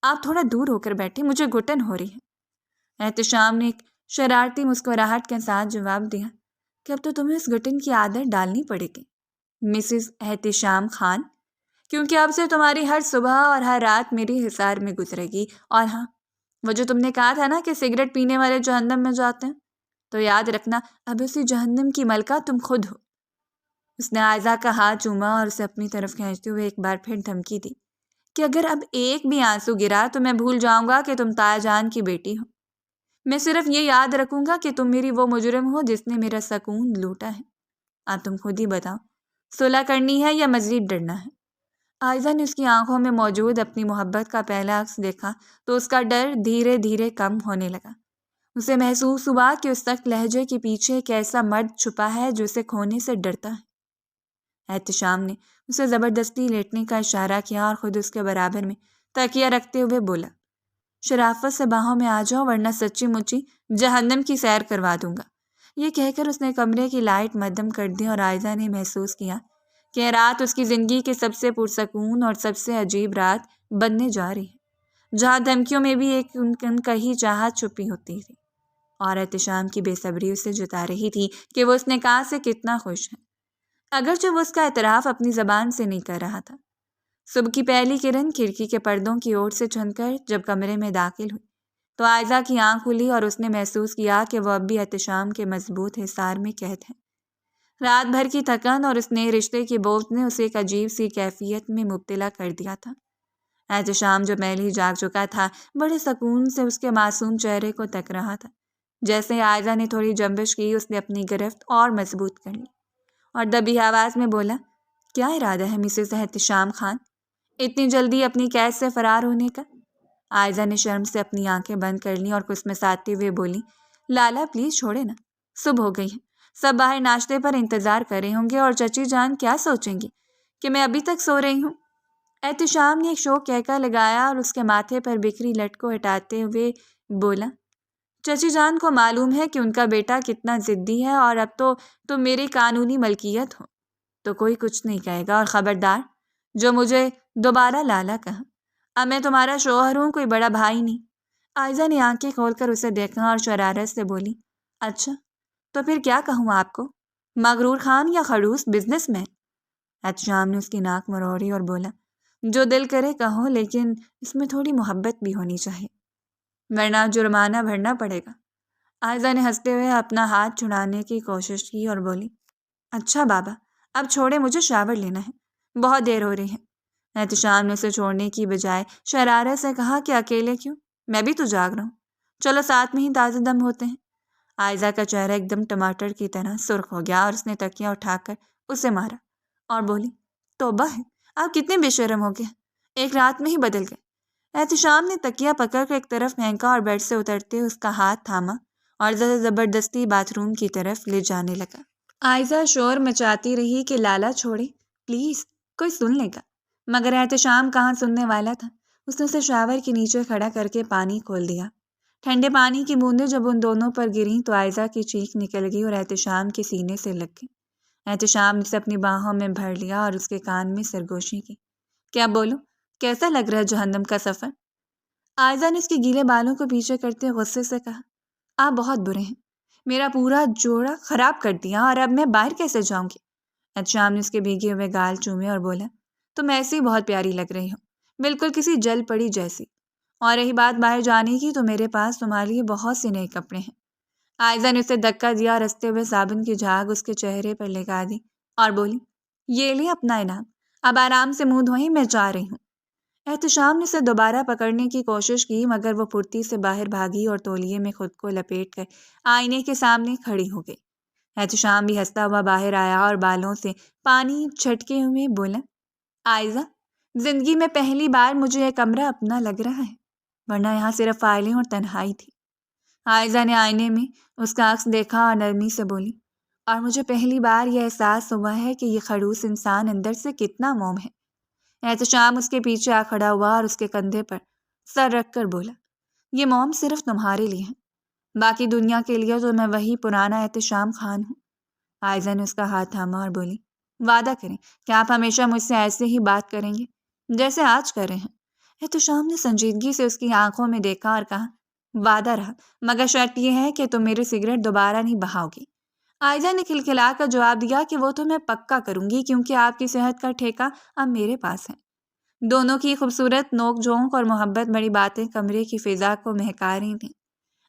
آپ تھوڑا دور ہو کر بیٹھے، مجھے گھٹن ہو رہی ہے۔ احتشام نے ایک شرارتی مسکراہٹ کے ساتھ جواب دیا کہ اب تو تمہیں اس گھٹن کی عادت ڈالنی پڑے گی مسز احتشام خان، کیونکہ اب سے تمہاری ہر صبح اور ہر رات میری حصار میں گزرے گی۔ اور ہاں، وہ جو تم نے کہا تھا نا کہ سگریٹ پینے والے جہنم میں جاتے ہیں، تو یاد رکھنا اب اسی جہنم کی ملکہ تم خود ہو۔ اس نے عائزہ کا ہاتھ چوما اور اسے اپنی طرف کھینچتے ہوئے ایک بار پھر دھمکی دی کہ اگر اب ایک بھی آنسو گرا تو میں بھول جاؤں گا کہ تم تایا جان کی بیٹی ہو۔ میں صرف یہ یاد رکھوں گا کہ تم میری وہ مجرم ہو جس نے میرا سکون لوٹا ہے۔ اب تم خود ہی بتاؤ، صلح کرنی ہے یا مزید ڈرنا ہے؟ عائزہ نے اس کی آنکھوں میں موجود اپنی محبت کا پہلا عکس دیکھا تو اس کا ڈر دھیرے دھیرے کم ہونے لگا۔ اسے محسوس ہوا کہ اس سخت لہجے کے پیچھے ایک ایسا مرد چھپا ہے جو اسے کھونے سے ڈرتا ہے۔ احتشام نے اسے زبردستی لیٹنے کا اشارہ کیا اور خود اس کے برابر میں تکیہ رکھتے ہوئے بولا، شرافت سے باہوں میں آ جاؤ ورنہ سچی مچی جہنم کی سیر کروا دوں گا۔ یہ کہہ کر اس نے کمرے کی لائٹ مدھم کر دی اور عائزہ نے محسوس کیا کہ یہ رات اس کی زندگی کی سب سے پرسکون اور سب سے عجیب رات بننے جا رہی ہے، جہاں دھمکیوں میں بھی ایک ان کا ہی چاہت چھپی ہوتی تھی۔ اور احتشام کی بے صبری اسے جتا رہی تھی کہ وہ اس نکاح سے کتنا خوش ہے، اگرچہ وہ اس کا اعتراف اپنی زبان سے نہیں کر رہا تھا۔ صبح کی پہلی کرن کھڑکی کے پردوں کی اوٹ سے چھن کر جب کمرے میں داخل ہوئی تو عائزہ کی آنکھ کھلی اور اس نے محسوس کیا کہ وہ اب بھی احتشام کے مضبوط حصار میں قید ہے۔ رات بھر کی تھکن اور اس نئے رشتے کی بوجھ نے اسے ایک عجیب سی کیفیت میں مبتلا کر دیا تھا۔ احتشام جو پہلے ہی جاگ چکا تھا بڑے سکون سے اس کے معصوم چہرے کو تک رہا تھا۔ جیسے ہی عائزہ نے تھوڑی جنبش کی اس نے اپنی گرفت اور مضبوط کر لی اور دبی آواز میں بولا، کیا ارادہ ہے مسز احتشام خان؟ اتنی جلدی اپنی قید سے فرار ہونے کا؟ عائزہ نے شرم سے اپنی آنکھیں بند کر لیں اور کسمساتے ہوئے بولی، لالا پلیز چھوڑے نا، صبح ہو گئی ہے، سب باہر ناشتے پر انتظار کر رہے ہوں گے اور چچی جان کیا سوچیں گی کہ میں ابھی تک سو رہی ہوں؟ احتشام نے ایک شوق کہکا لگایا اور اس کے ماتھے پر بکھری لٹ کو ہٹاتے ہوئے بولا، چچی جان کو معلوم ہے کہ ان کا بیٹا کتنا ضدی ہے اور اب تو تم میری قانونی ملکیت ہو تو کوئی کچھ نہیں کہے گا، اور خبردار جو مجھے دوبارہ لالا کہا، اب میں تمہارا شوہر ہوں، کوئی بڑا بھائی نہیں۔ عائزہ نے آنکھیں کھول کر اسے دیکھا اور شرارت سے بولی، اچھا تو پھر کیا کہوں آپ کو، مغرور خان یا خڑوس بزنس مین؟ احتشام نے اس کی ناک مروڑی اور بولا، جو دل کرے کہو، لیکن اس میں تھوڑی محبت بھی ہونی چاہیے ورنہ جرمانہ بھرنا پڑے گا۔ عائزہ نے ہنستے ہوئے اپنا ہاتھ چھڑانے کی کوشش کی اور بولی، اچھا بابا اب چھوڑے، مجھے شاور لینا ہے، بہت دیر ہو رہی ہے۔ احتشام نے اسے چھوڑنے کی بجائے شرارت سے کہا کہ اکیلے کیوں، میں بھی تو جاگ رہا ہوں، چلو ساتھ میں ہی تازہ دم ہوتے ہیں۔ عائزہ کا چہرہ ایک دم ٹماٹر کی طرح سرخ ہو گیا اور اس نے تکیہ اٹھا کر اسے مارا اور بولی، توبہ ہے، آپ کتنے بے شرم ہو گئے، ایک رات میں ہی بدل گئے۔ احتشام نے تکیہ پکڑ کر ایک طرف پھینکا اور بیڈ سے اترتے اس کا ہاتھ تھاما اور زبردستی باتھ روم کی طرف لے جانے لگا۔ عائزہ شور مچاتی رہی کہ لالا چھوڑے پلیز، کوئی سن لے گا، مگر احتشام کہاں سننے والا تھا۔ اس نے اسے شاور کے نیچے کھڑا کر کے پانی کھول دیا۔ ٹھنڈے پانی کی بوندیں جب ان دونوں پر گریں تو عائزہ کی چیخ نکل گئی اور احتشام کے سینے سے لگ گئی۔ احتشام نے اسے اپنی باہوں میں بھر لیا اور اس کے کان میں سرگوشی کی، کیا بولو، کیسا لگ رہا ہے جہنم کا سفر؟ عائزہ نے اس کے گیلے بالوں کو پیچھے کرتے غصے سے کہا، آپ بہت برے ہیں، میرا پورا جوڑا خراب کر دیا اور اب میں باہر کیسے جاؤں گی؟ احتشام نے اس کے بھیگے ہوئے گال چومے اور بولا، تم ایسے ہی بہت پیاری لگ رہی ہو، بالکل کسی جل پڑی جیسی، اور رہی بات باہر جانے کی تو میرے پاس تمہارے لیے بہت سے نئے کپڑے ہیں۔ عائزہ نے اسے دھکا دیا اور ہنستے ہوئے صابن کی جھاگ اس کے چہرے پر لگا دی اور بولی، یہ لے اپنا انعام، اب آرام سے منہ دھوئیں، میں جا رہی ہوں۔ احتشام نے اسے دوبارہ پکڑنے کی کوشش کی مگر وہ پھرتی سے باہر بھاگی اور تولیے میں خود کو لپیٹ کر آئینے کے سامنے کھڑی ہو گئی۔ احتشام بھی ہنستا ہوا باہر آیا اور بالوں سے پانی چھٹکے ہوئے بولا، عائزہ زندگی میں پہلی بار مجھے یہ کمرہ اپنا لگ رہا ہے، ورنہ یہاں صرف فائلیں اور تنہائی تھی۔ عائزہ نے آئینے میں اس کا عکس دیکھا اور نرمی سے بولی، اور مجھے پہلی بار یہ احساس ہوا ہے کہ یہ خڑوس انسان اندر سے کتنا موم ہے۔ احتشام اس کے پیچھے آ کھڑا ہوا اور اس کے کندھے پر سر رکھ کر بولا، یہ موم صرف تمہارے لیے ہے، باقی دنیا کے لیے تو میں وہی پرانا احتشام خان ہوں۔ عائزہ نے اس کا ہاتھ تھاما اور بولی، وعدہ کریں کہ آپ ہمیشہ مجھ سے ایسے ہی بات کریں گے جیسے آج کر رہے ہیں۔ احتشام نے سنجیدگی سے اس کی آنکھوں میں دیکھا اور کہا، وعدہ رہا، مگر شرط یہ ہے کہ تم میری سگریٹ دوبارہ نہیں بہاؤ گی۔ عائزہ نے کھلکھلا کر جواب دیا کہ وہ تو میں پکا کروں گی، کیونکہ آپ کی صحت کا ٹھیکہ اب میرے پاس ہے۔ دونوں کی خوبصورت نوک جھونک اور محبت بڑی باتیں کمرے کی فضا کو مہکا رہی تھیں۔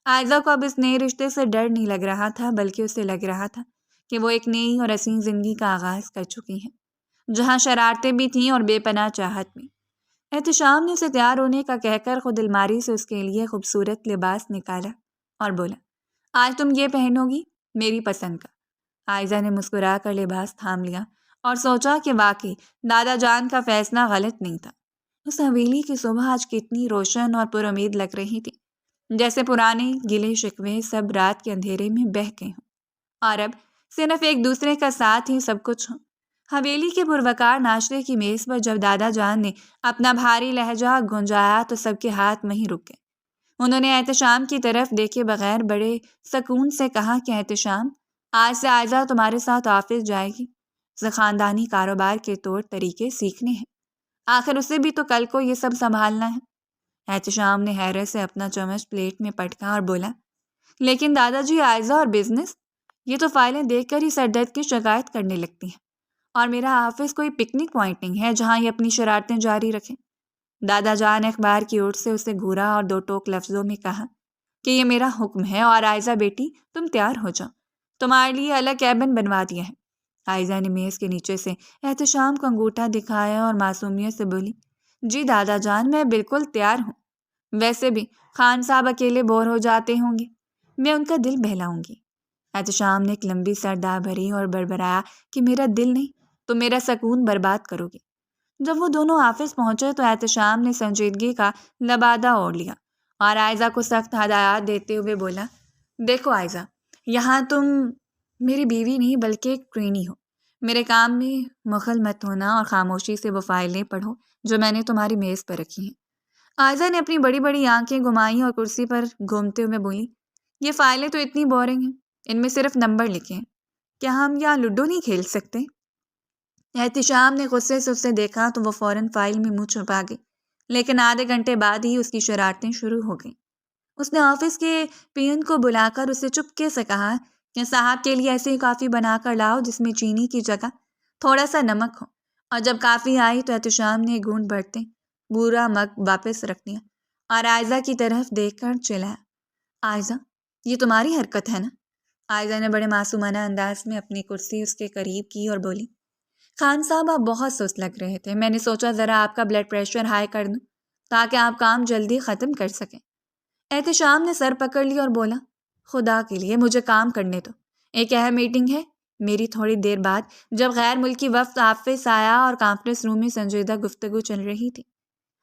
عائزہ کو اب اس نئے رشتے سے ڈر نہیں لگ رہا تھا، بلکہ اسے لگ رہا تھا کہ وہ ایک نئی اور حسین زندگی کا آغاز کر چکی ہے، جہاں شرارتیں بھی تھیں اور بے پناہ چاہت بھی۔ احتشام نے اسے تیار ہونے کا کہہ کر خود الماری سے اس کے لیے خوبصورت لباس نکالا اور بولا، آج تم یہ پہنو گی، میری پسند کا۔ عائزہ نے مسکرا کر لباس تھام لیا اور سوچا کہ واقعی دادا جان کا فیصلہ غلط نہیں تھا۔ اس حویلی کی صبح آج کتنی روشن اور پر امید لگ رہی تھی، جیسے پرانے گلے شکوے سب رات کے اندھیرے میں بہہ گئے ہوں، اور اب صرف ایک دوسرے کا ساتھ ہی سب کچھ ہو۔ حویلی کے پروقار ناشتے کی میز پر جب دادا جان نے اپنا بھاری لہجہ گونجایا تو سب کے ہاتھ وہیں رک گئے۔ انہوں نے احتشام کی طرف دیکھے بغیر بڑے سکون سے کہا کہ احتشام، آج سے عائزہ تمہارے ساتھ آفس جائے گی، اسے خاندانی کاروبار کے طور طریقے سیکھنے ہیں، آخر اسے بھی تو کل کو یہ سب سنبھالنا ہے۔ احتشام نے حیرت سے اپنا چمچ پلیٹ میں پٹکا اور بولا، لیکن دادا جی، عائزہ اور بزنس، یہ تو فائلیں دیکھ کر ہی سر درد کی شکایت کرنے لگتی ہیں، اور میرا آفس کوئی پکنک پوائنٹ نہیں ہے جہاں یہ اپنی شرارتیں جاری رکھیں۔ دادا جان نے اخبار کی اوٹ سے اسے گھورا اور دو ٹوک لفظوں میں کہا کہ یہ میرا حکم ہے، اور عائزہ بیٹی تم تیار ہو جاؤ، تمہارے لیے الگ کیبن بنوا دیا ہے۔ عائزہ نے میز کے نیچے سے احتشام کو انگوٹھا دکھایا اور معصومیت سے بولی، جی دادا جان، میں بالکل تیار ہوں، ویسے بھی خان صاحب اکیلے بور ہو جاتے ہوں گے، میں ان کا دل بہلاؤں گی۔ احتشام نے ایک لمبی سردار بھری اور بڑبڑایا کہ میرا دل نہیں تو میرا سکون برباد کرو گے۔ جب وہ دونوں آفس پہنچے تو احتشام نے سنجیدگی کا لبادہ اوڑھ لیا اور عائزہ کو سخت ہدایات دیتے ہوئے بولا، دیکھو عائزہ، یہاں تم میری بیوی نہیں بلکہ ایک ٹرینی ہو، میرے کام میں مخل مت ہونا اور خاموشی سے وہ فائلیں پڑھو جو میں نے تمہاری میز پر رکھی ہیں۔ عائزہ نے اپنی بڑی بڑی آنکھیں گھمائیں اور کرسی پر گھومتے ہوئے بولی، یہ فائلیں تو اتنی بورنگ ہیں، ان میں صرف نمبر لکھے ہیں، کیا ہم یہاں لوڈو نہیں کھیل سکتے؟ احتشام نے غصے سے اسے دیکھا تو وہ فوراً فائل میں منہ چھپا گئی، لیکن آدھے گھنٹے بعد ہی اس کی شرارتیں شروع ہو گئیں۔ اس نے آفس کے پین کو بلا کر اسے چپکے سے کہا کہ صاحب کے لیے ایسی کافی بنا کر لاؤ جس میں چینی کی جگہ تھوڑا سا نمک ہو، اور جب کافی آئی تو احتشام نے گھونٹ بھرتے پورا مگ واپس رکھ دیا اور عائزہ کی طرف دیکھ کر چلایا، عائزہ، یہ تمہاری حرکت ہے نا؟ عائزہ نے بڑے معصومانہ انداز میں اپنی کرسی اس کے قریب کی اور بولی، خان صاحب آپ بہت سست لگ رہے تھے، میں نے سوچا ذرا آپ کا بلڈ پریشر ہائی کر دوں تاکہ آپ کام جلدی ختم کر سکیں۔ احتشام نے سر پکڑ لیا اور بولا، خدا کے لیے مجھے کام کرنے دو، ایک اہم میٹنگ ہے میری۔ تھوڑی دیر بعد جب غیر ملکی وفد آفس آیا اور کانفرنس روم میں سنجیدہ گفتگو چل رہی تھی،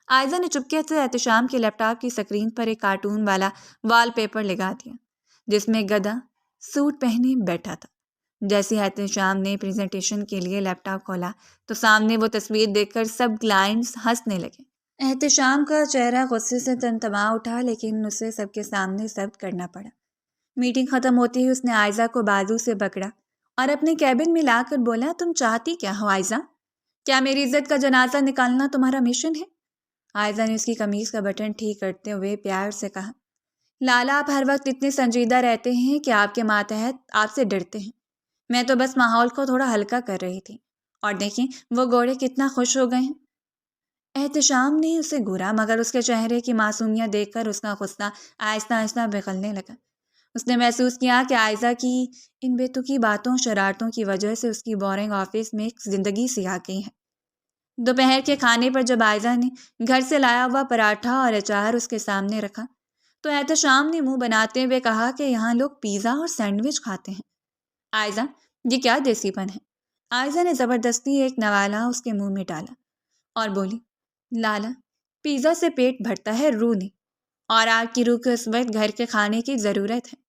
عائزہ نے چپکے سے احتشام کے لیپ ٹاپ کی سکرین پر ایک کارٹون والا وال پیپر لگا دیا جس میں گدھا سوٹ پہنے بیٹھا تھا۔ جیسے احتشام نے پریزنٹیشن کے لیے لیپ ٹاپ کھولا تو سامنے وہ تصویر دیکھ کر سب کلائنٹس ہنسنے لگے۔ احتشام کا چہرہ غصے سے تنتما اٹھا، لیکن اسے سب کے سامنے ثبت کرنا پڑا۔ میٹنگ ختم ہوتی ہی اس نے عائزہ کو بازو سے پکڑا اور اپنے کیبن میں لا کر بولا، تم چاہتی کیا ہو عائزہ؟ کیا میری عزت کا جنازہ نکالنا تمہارا مشن ہے؟ عائزہ نے اس کی قمیض کا بٹن ٹھیک کرتے ہوئے پیار سے کہا، لالا، آپ ہر وقت اتنے سنجیدہ رہتے ہیں کہ آپ کے ماتحت آپ سے ڈرتے ہیں، میں تو بس ماحول کو تھوڑا ہلکا کر رہی تھی، اور دیکھیں وہ گھوڑے کتنا خوش ہو گئے ہیں۔ احتشام نے اسے گھورا، مگر اس کے چہرے کی معصومیت دیکھ کر اس کا غصہ آہستہ آہستہ پگھلنے لگا۔ اس نے محسوس کیا کہ عائزہ کی ان بے تکی باتوں شرارتوں کی وجہ سے اس کی بورنگ آفس میں ایک زندگی سی آ گئی ہے۔ دوپہر کے کھانے پر جب عائزہ نے گھر سے لایا ہوا پراٹھا اور اچار اس کے سامنے رکھا تو احتشام نے منہ بناتے ہوئے کہا کہ یہاں لوگ پیزا اور سینڈوچ کھاتے ہیں، عائزہ یہ کیا دیسی پن ہے؟ عائزہ نے زبردستی ایک نوالا اس کے منہ میں ڈالا اور بولی، لالا، پیزا سے پیٹ بھرتا ہے، روح نہیں، اور آپ کی روح کو اس وقت گھر کے کھانے کی ضرورت ہے۔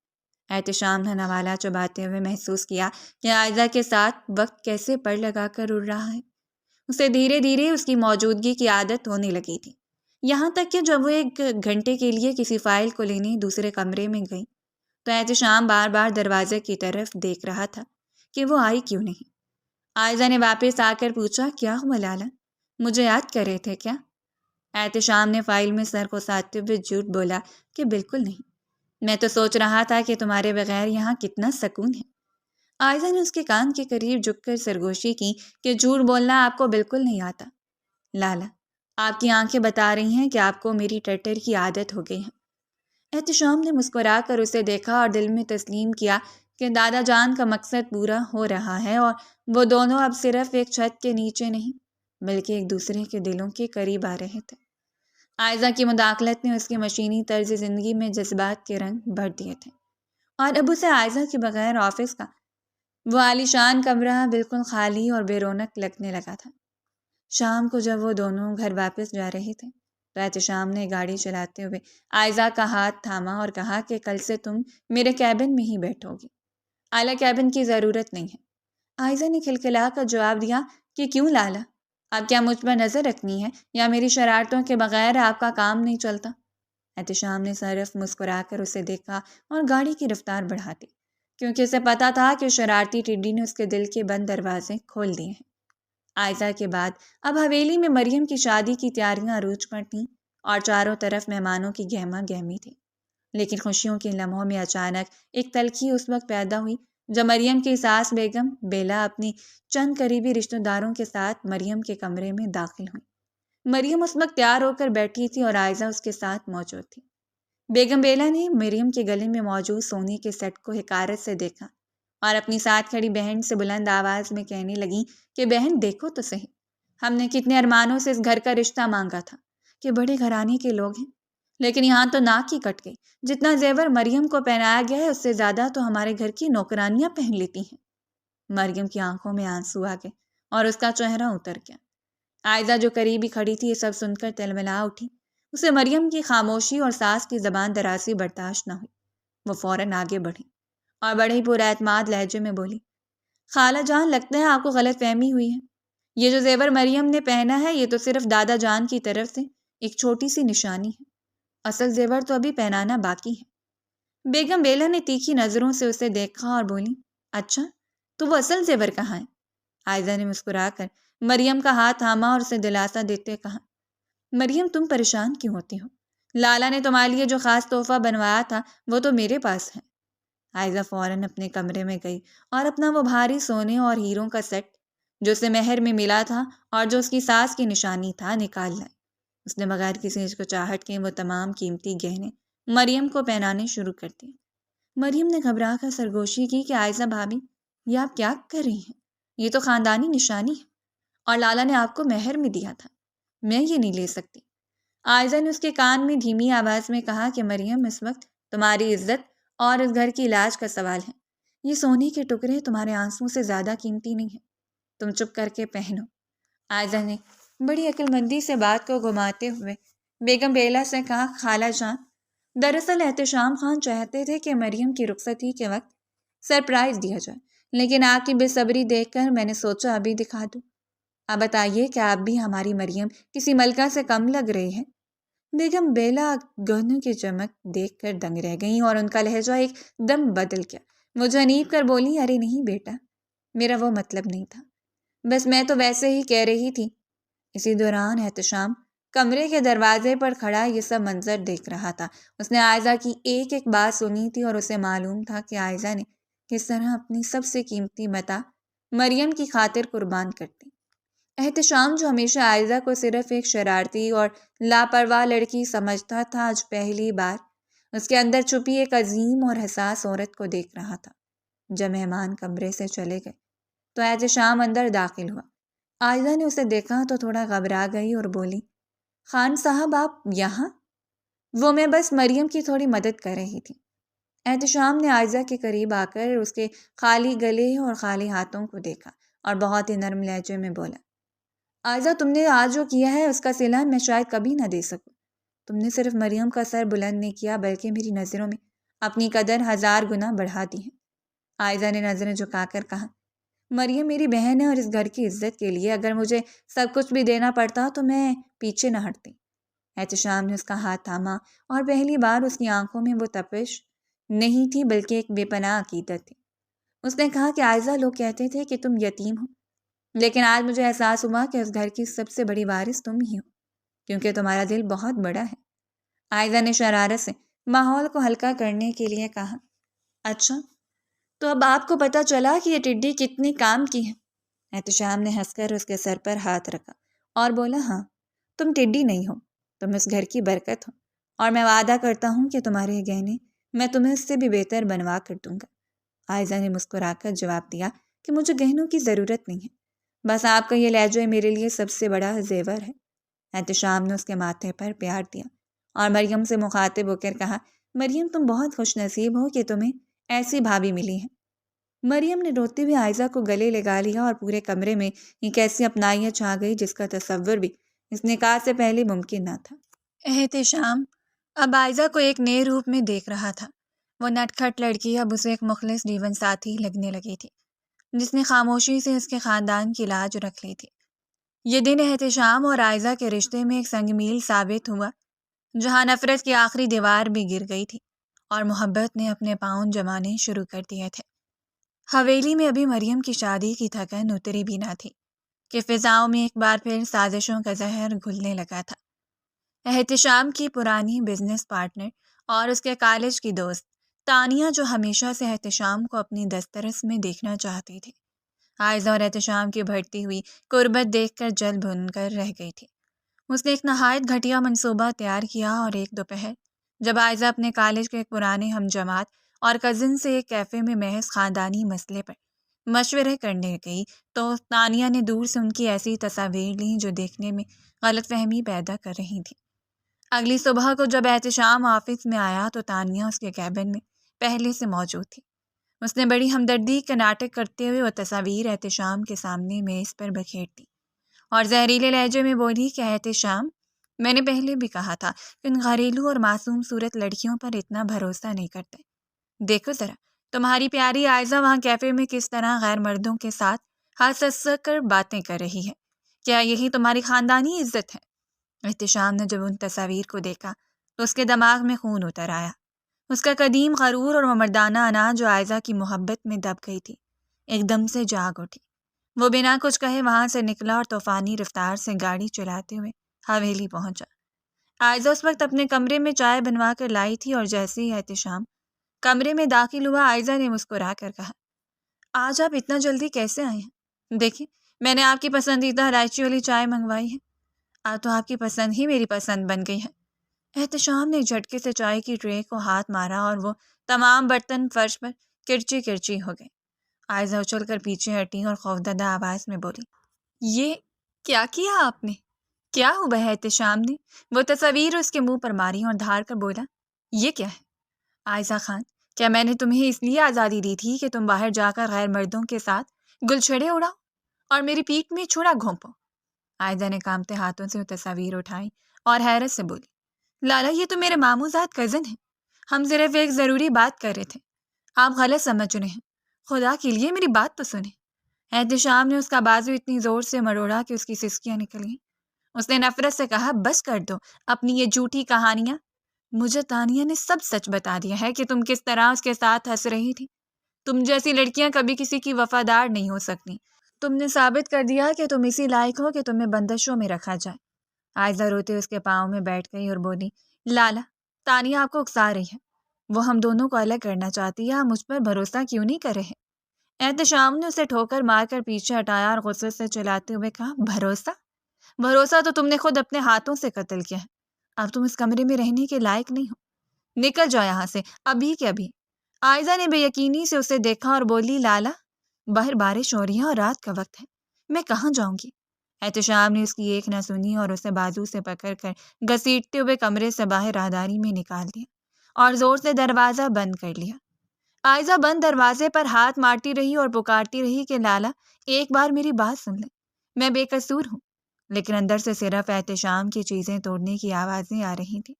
احتشام نے نوالا چباتے ہوئے محسوس کیا کہ عائزہ کے ساتھ وقت کیسے پڑ لگا کر اڑ رہا ہے۔ اسے دھیرے دھیرے اس کی موجودگی کی عادت ہونے لگی تھی، یہاں تک کہ جب وہ ایک گھنٹے کے لیے کسی فائل کو لینے دوسرے کمرے میں گئی تو احتشام بار بار دروازے کی طرف دیکھ رہا تھا کہ وہ آئی کیوں نہیں۔ عائزہ نے واپس آ کر پوچھا، کیا ہوا لالا، مجھے یاد کر رہے تھے کیا؟ احتشام نے فائل میں سر کو ساتتے ہوئے جھوٹ بولا کہ بالکل نہیں، میں تو سوچ رہا تھا کہ تمہارے بغیر یہاں کتنا سکون ہے۔ آئزہ نے اس کے کان کے قریب جھک کر سرگوشی کی کہ جھوٹ بولنا آپ کو بالکل نہیں آتا۔ لالا، آپ کی آنکھیں بتا رہی ہیں کہ آپ کو میری ٹٹر کی عادت ہو گئی ہے۔ احتشام نے مسکرا کر اسے دیکھا اور دل میں تسلیم کیا کہ دادا جان کا مقصد پورا ہو رہا ہے اور وہ دونوں اب صرف ایک چھت کے نیچے نہیں بلکہ ایک دوسرے کے دلوں کے قریب آ رہے تھے۔ آئزہ کی مداخلت نے اس کی مشینی طرز زندگی میں جذبات کے رنگ بھر دیے تھے، اور اب اسے آئزہ کے بغیر آفس کا وہ عالیشان کمرہ بالکل خالی اور بے رونق لگنے لگا تھا۔ شام کو جب وہ دونوں گھر واپس جا رہے تھے تو احتشام نے گاڑی چلاتے ہوئے آئزہ کا ہاتھ تھاما اور کہا کہ کل سے تم میرے کیبن میں ہی بیٹھو گی، اعلیٰ کیبن کی ضرورت نہیں ہے۔ آئزہ نے کھلکھلا کر جواب دیا کہ کیوں لالا، آپ کیا مجھ پر نظر رکھنی ہے یا میری شرارتوں کے بغیر آپ کا کام نہیں چلتا؟ احتشام نے صرف مسکرا کر اسے دیکھا اور گاڑی کی رفتار بڑھا دی، کیونکہ اسے پتا تھا کہ شرارتی ٹڈی نے اس کے دل کے بند دروازے کھول دیے ہیں۔ آئزہ کے بعد اب حویلی میں مریم کی شادی کی تیاریاں عروج پر تھیں اور چاروں طرف مہمانوں کی گہما گہمی تھی، لیکن خوشیوں کے لمحوں میں اچانک ایک تلخی اس وقت پیدا ہوئی جب مریم کی ساس بیگم بیلا اپنی چند قریبی رشتہ داروں کے ساتھ مریم کے کمرے میں داخل ہوئی۔ مریم اس وقت تیار ہو کر بیٹھی تھی اور آئزہ اس کے ساتھ موجود تھی۔ بیگم بیلا نے مریم کے گلے میں موجود سونے کے سیٹ کو حقارت سے دیکھا اور اپنی ساتھ کھڑی بہن سے بلند آواز میں کہنے لگی کہ بہن دیکھو تو صحیح، ہم نے کتنے ارمانوں سے اس گھر کا رشتہ مانگا تھا کہ بڑے گھرانے کے لوگ ہیں، لیکن یہاں تو ناک ہی کٹ گئی۔ جتنا زیور مریم کو پہنایا گیا ہے اس سے زیادہ تو ہمارے گھر کی نوکرانیاں پہن لیتی ہیں۔ مریم کی آنکھوں میں آنسو آ گئے اور اس کا چہرہ اتر گیا۔ آئزہ جو قریب ہی کھڑی تھی یہ سب سن کر تلملا اٹھی۔ اسے مریم کی خاموشی اور ساس کی زبان درازی برداشت نہ ہوئی۔ وہ فوراً آگے بڑھی اور بڑے ہی پورا اعتماد لہجے میں بولی، خالہ جان لگتا ہے آپ کو غلط فہمی ہوئی ہے۔ یہ جو زیور مریم نے پہنا ہے یہ تو صرف دادا جان کی طرف سے ایک چھوٹی سی نشانی ہے، اصل زیور تو ابھی پہنانا باقی ہے۔ بیگم بیلا نے تیکھی نظروں سے اسے دیکھا اور بولی، اچھا تو وہ اصل زیور کہاں ہے؟ آئزہ نے مسکرا کر مریم کا ہاتھ تھاما اور اسے دلاسا دیتے کہا، مریم تم پریشان کیوں ہوتی ہو؟ لالا نے تمہارے لیے جو خاص تحفہ بنوایا تھا وہ تو میرے پاس ہے۔ آئزہ فوراً اپنے کمرے میں گئی اور اپنا وہ بھاری سونے اور ہیروں کا سیٹ جو اسے مہر میں ملا تھا اور جو اس کی ساس کی نشانی تھا نکال لائی۔ اس نے بغیر کسی ہچکچاہٹ کے وہ تمام قیمتی گہنے مریم کو پہنانے شروع کر دیے۔ مریم نے گھبرا کر سرگوشی کی کہ عائزہ بھابھی یہ آپ کیا کر رہی ہیں؟ یہ تو خاندانی نشانی ہے اور لالا نے آپ کو مہر میں دیا تھا، میں یہ نہیں لے سکتی۔ عائزہ نے اس کے کان میں دھیمی آواز میں کہا کہ مریم اس وقت تمہاری عزت اور اس گھر کی لاج کا سوال ہے۔ یہ سونے کے ٹکڑے تمہارے آنسوں سے زیادہ قیمتی نہیں ہیں، تم چپ کر کے پہنو۔ عائزہ نے بڑی عقل مندی سے بات کو گھماتے ہوئے بیگم بیلا سے کہا، خالہ جان دراصل احتشام خان چاہتے تھے کہ مریم کی رخصتی کے وقت سرپرائز دیا جائے، لیکن آپ کی بے صبری دیکھ کر میں نے سوچا ابھی دکھا دوں۔ اب بتائیے کہ آپ بھی ہماری مریم کسی ملکہ سے کم لگ رہی ہیں؟ بیگم بیلا گہنوں کی چمک دیکھ کر دنگ رہ گئیں اور ان کا لہجہ ایک دم بدل گیا۔ وہ جھنیپ کر بولی، ارے نہیں بیٹا، میرا وہ مطلب نہیں تھا، بس میں تو ویسے ہی کہہ رہی تھی۔ اسی دوران احتشام کمرے کے دروازے پر کھڑا یہ سب منظر دیکھ رہا تھا۔ اس نے عائزہ کی ایک ایک بات سنی تھی اور اسے معلوم تھا کہ عائزہ نے کس طرح اپنی سب سے قیمتی متاع مریم کی خاطر قربان کر دی۔ احتشام جو ہمیشہ عائزہ کو صرف ایک شرارتی اور لاپرواہ لڑکی سمجھتا تھا، آج پہلی بار اس کے اندر چھپی ایک عظیم اور حساس عورت کو دیکھ رہا تھا۔ جب مہمان کمرے سے چلے گئے تو احتشام اندر داخل ہوا۔ عائزہ نے اسے دیکھا تو تھوڑا گھبرا گئی اور بولی، خان صاحب آپ یہاں؟ وہ میں بس مریم کی تھوڑی مدد کر رہی تھی۔ احتشام نے عائزہ کے قریب آ کر اس کے خالی گلے اور خالی ہاتھوں کو دیکھا اور بہت ہی نرم لہجے میں بولا، عائزہ تم نے آج جو کیا ہے اس کا صلہ میں شاید کبھی نہ دے سکوں۔ تم نے صرف مریم کا سر بلند نہیں کیا بلکہ میری نظروں میں اپنی قدر 1000 گنا بڑھا دی ہے۔ عائزہ نے نظریں جھکا کر کہا، مریم میری بہن ہے اور اس گھر کی عزت کے لیے اگر مجھے سب کچھ بھی دینا پڑتا تو میں پیچھے نہ ہٹتی۔ احتشام نے اس کا ہاتھ تھاما اور پہلی بار اس کی آنکھوں میں وہ تپش نہیں تھی بلکہ ایک بے پناہ عقیدت تھی۔ اس نے کہا کہ عائزہ لوگ کہتے تھے کہ تم یتیم ہو، لیکن آج مجھے احساس ہوا کہ اس گھر کی سب سے بڑی وارث تم ہی ہو، کیونکہ تمہارا دل بہت بڑا ہے۔ عائزہ نے شرارت سے ماحول کو ہلکا کرنے کے لیے کہا، اچھا تو اب آپ کو پتہ چلا کہ یہ ٹڈی کتنی کام کی ہے؟ احتشام نے ہنس کر اس کے سر پر ہاتھ رکھا اور بولا، ہاں، تم ٹڈی نہیں ہو، تم اس گھر کی برکت ہو، اور میں وعدہ کرتا ہوں کہ تمہارے یہ گہنے میں تمہیں اس سے بھی بہتر بنوا کر دوں گا۔ عائزہ نے مسکرا کر جواب دیا کہ مجھے گہنوں کی ضرورت نہیں ہے، بس آپ کا یہ لہجہ میرے لیے سب سے بڑا زیور ہے۔ احتشام نے اس کے ماتھے پر پیار دیا اور مریم سے مخاطب ہو کر کہا، مریم، تم بہت خوش نصیب ہو کہ تمہیں ایسی بھابھی ملی ہے۔ مریم نے روتے ہوئے عائزہ کو گلے لگا لیا اور پورے کمرے میں ایک ایسی اپنائیت چھا گئی جس کا تصور بھی اس نکاح سے پہلے ممکن نہ تھا۔ احتشام اب عائزہ کو ایک نئے روپ میں دیکھ رہا تھا۔ وہ نٹ کھٹ لڑکی اب اسے ایک مخلص جیون ساتھی لگنے لگی تھی، جس نے خاموشی سے اس کے خاندان کی لاج رکھ لی تھی۔ یہ دن احتشام اور عائزہ کے رشتے میں ایک سنگ میل ثابت ہوا، جہاں نفرت کی آخری دیوار بھی گر گئی تھی اور محبت نے اپنے پاؤں جمانے شروع کر دیے تھے۔ حویلی میں ابھی مریم کی شادی کی تھکن اتری بھی نہ تھی کہ فضاؤں میں ایک بار پھر سازشوں کا زہر گھلنے لگا تھا۔ احتشام کی پرانی بزنس پارٹنر اور اس کے کالج کی دوست تانیہ، جو ہمیشہ سے احتشام کو اپنی دسترس میں دیکھنا چاہتی تھی، عائزہ اور احتشام کی بڑھتی ہوئی قربت دیکھ کر جل بھن کر رہ گئی تھی۔ اس نے ایک نہایت گھٹیا منصوبہ تیار کیا اور ایک دوپہر جب عائزہ اپنے کالج کے ایک پرانے ہم جماعت اور کزن سے ایک کیفے میں محض خاندانی مسئلے پر مشورے کرنے گئی تو تانیہ نے دور سے ان کی ایسی تصاویر لیں جو دیکھنے میں غلط فہمی پیدا کر رہی تھی۔ اگلی صبح کو جب احتشام آفس میں آیا تو تانیہ اس کے کیبن میں پہلے سے موجود تھی۔ اس نے بڑی ہمدردی کا ناٹک کرتے ہوئے وہ تصاویر احتشام کے سامنے میز پر بکھیر دی اور زہریلے لہجے میں بولی کہ احتشام، میں نے پہلے بھی کہا تھا کہ ان گھریلو اور معصوم صورت لڑکیوں پر اتنا بھروسہ نہیں کرتے۔ دیکھو ذرا، تمہاری پیاری عائزہ وہاں کیفے میں کس طرح غیر مردوں کے ساتھ ہنس ہنس کر باتیں کر رہی ہے۔ کیا یہی تمہاری خاندانی عزت ہے؟ احتشام نے جب ان تصاویر کو دیکھا تو اس کے دماغ میں خون اتر آیا۔ اس کا قدیم غرور اور مردانہ انا جو عائزہ کی محبت میں دب گئی تھی ایک دم سے جاگ اٹھی۔ وہ بنا کچھ کہے وہاں سے نکلا اور طوفانی رفتار سے گاڑی چلاتے ہوئے حویلی پہنچا۔ عائزہ اس وقت اپنے کمرے میں چائے بنوا کر لائی تھی اور جیسے ہی احتشام کمرے میں داخل ہوا، عائزہ نے مسکرا کر کہا، آج آپ اتنا جلدی کیسے آئے ہیں؟ دیکھیں، میں نے آپ کی پسندیدہ الائچی والی چائے منگوائی ہے۔ آج تو آپ کی پسند ہی میری پسند بن گئی ہے۔ احتشام نے جھٹکے سے چائے کی ٹرے کو ہاتھ مارا اور وہ تمام برتن فرش پر کرچی کرچی ہو گئے۔ عائزہ اچھل کر پیچھے ہٹی اور خوفزدہ آواز میں بولی، یہ کیا کیا آپ نے؟ کیا ہوا ہے؟ احتشام نے وہ تصاویر اس کے منہ پر ماری اور دھار کر بولا، یہ کیا ہے؟ عائزہ خان، کیا میں نے تمہیں اس لیے آزادی دی تھی کہ تم باہر جا کر غیر مردوں کے ساتھ گلچھڑے اڑاؤ اور میری پیٹھ میں چھڑا گھونپو؟ عائزہ نے کانپتے ہاتھوں سے وہ تصاویر اٹھائی اور حیرت سے بولی، لالا، یہ تو میرے ماموزاد کزن ہیں، ہم صرف ایک ضروری بات کر رہے تھے، آپ غلط سمجھ رہے ہیں، خدا کے لیے میری بات تو سنیں۔ احتشام نے اس کا بازو اتنی زور سے مروڑا کہ اس کی سسکیاں نکل گئیں۔ اس نے نفرت سے کہا، بس کر دو اپنی یہ جھوٹی کہانیاں۔ مجھے تانیہ نے سب سچ بتا دیا ہے کہ تم کس طرح اس کے ساتھ ہنس رہی تھی۔ تم جیسی لڑکیاں کبھی کسی کی وفادار نہیں ہو سکتی۔ تم نے ثابت کر دیا کہ تم اسی لائق ہو کہ تمہیں بندشوں میں رکھا جائے۔ عائزہ روتے اس کے پاؤں میں بیٹھ گئی اور بولی، لالا، تانیہ آپ کو اکسا رہی ہے، وہ ہم دونوں کو الگ کرنا چاہتی ہے، آپ مجھ پر بھروسہ کیوں نہیں کر رہے؟ احتشام نے اسے ٹھوکر مار کر پیچھے ہٹایا اور غصے سے چلاتے ہوئے کہا، بھروسہ؟ بھروسہ تو تم نے خود اپنے ہاتھوں سے قتل کیا ہے۔ اب تم اس کمرے میں رہنے کے لائق نہیں ہو، نکل جاؤ یہاں سے ابھی کے ابھی۔ عائزہ نے بے یقینی سے اسے دیکھا اور بولی، لالا، باہر بارش ہو رہی ہے اور رات کا وقت ہے، میں کہاں جاؤں گی؟ احتشام نے اس کی ایک نہ سنی اور اسے بازو سے پکڑ کر گھسیٹتے ہوئے کمرے سے باہر راہداری میں نکال دیا اور زور سے دروازہ بند کر لیا۔ عائزہ بند دروازے پر ہاتھ مارتی رہی اور پکارتی رہی کہ لالا، ایک بار میری بات سن لیں، میں بے قصور ہوں۔ لیکن اندر سے صرف احتشام کی چیزیں توڑنے کی آوازیں آ رہی تھیں۔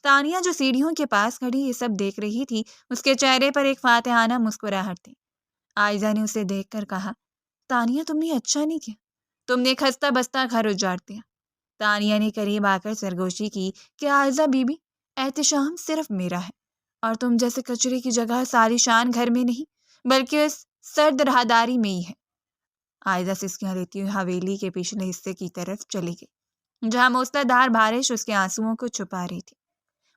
تانیہ جو سیڑھیوں کے پاس کھڑی یہ سب دیکھ رہی تھی، اس کے چہرے پر ایک فاتحانہ مسکراہٹ تھی۔ عائزہ نے اسے دیکھ کر کہا، تانیہ، تم نے اچھا نہیں کیا، تم نے خستہ بستہ گھر اجاڑ دیا۔ تانیہ نے قریب آ کر سرگوشی کی کہ عائزہ بی بی، احتشام صرف میرا ہے اور تم جیسے کچرے کی جگہ ساری شان گھر میں نہیں بلکہ اس سرد راہداری میں ہی ہے۔ عائزہ سسکیاں لیتی ہوئی حویلی کے پچھلے حصے کی طرف چلی گئی، جہاں موسلادھار بارش اس کے آنسوؤں کو چھپا رہی تھی۔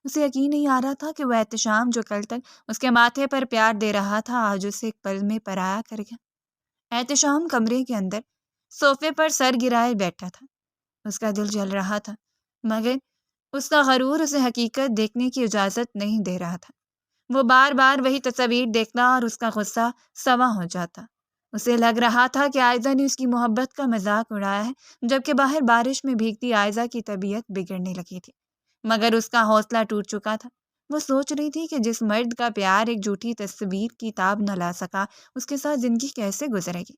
اسے یقین نہیں آ رہا تھا کہ وہ احتشام جو کل تک اس کے ماتھے پر پیار دے رہا تھا آج اسے ایک پل میں پرایا کر گیا۔ احتشام کمرے کے اندر صوفے پر سر گرائے بیٹھا تھا۔ اس کا دل جل رہا تھا، مگر اس کا غرور اسے حقیقت دیکھنے کی اجازت نہیں دے رہا تھا۔ وہ بار بار وہی تصاویر دیکھتا اور اس کا غصہ سوا ہو جاتا۔ اسے لگ رہا تھا کہ عائزہ نے اس کی محبت کا مذاق اڑایا ہے، جبکہ باہر بارش میں بھیگتی عائزہ کی طبیعت بگڑنے لگی تھی، مگر اس کا حوصلہ ٹوٹ چکا تھا۔ وہ سوچ رہی تھی کہ جس مرد کا پیار ایک جھوٹی تصویر کی تاب نہ لا سکا، اس کے ساتھ زندگی کیسے گزرے گی۔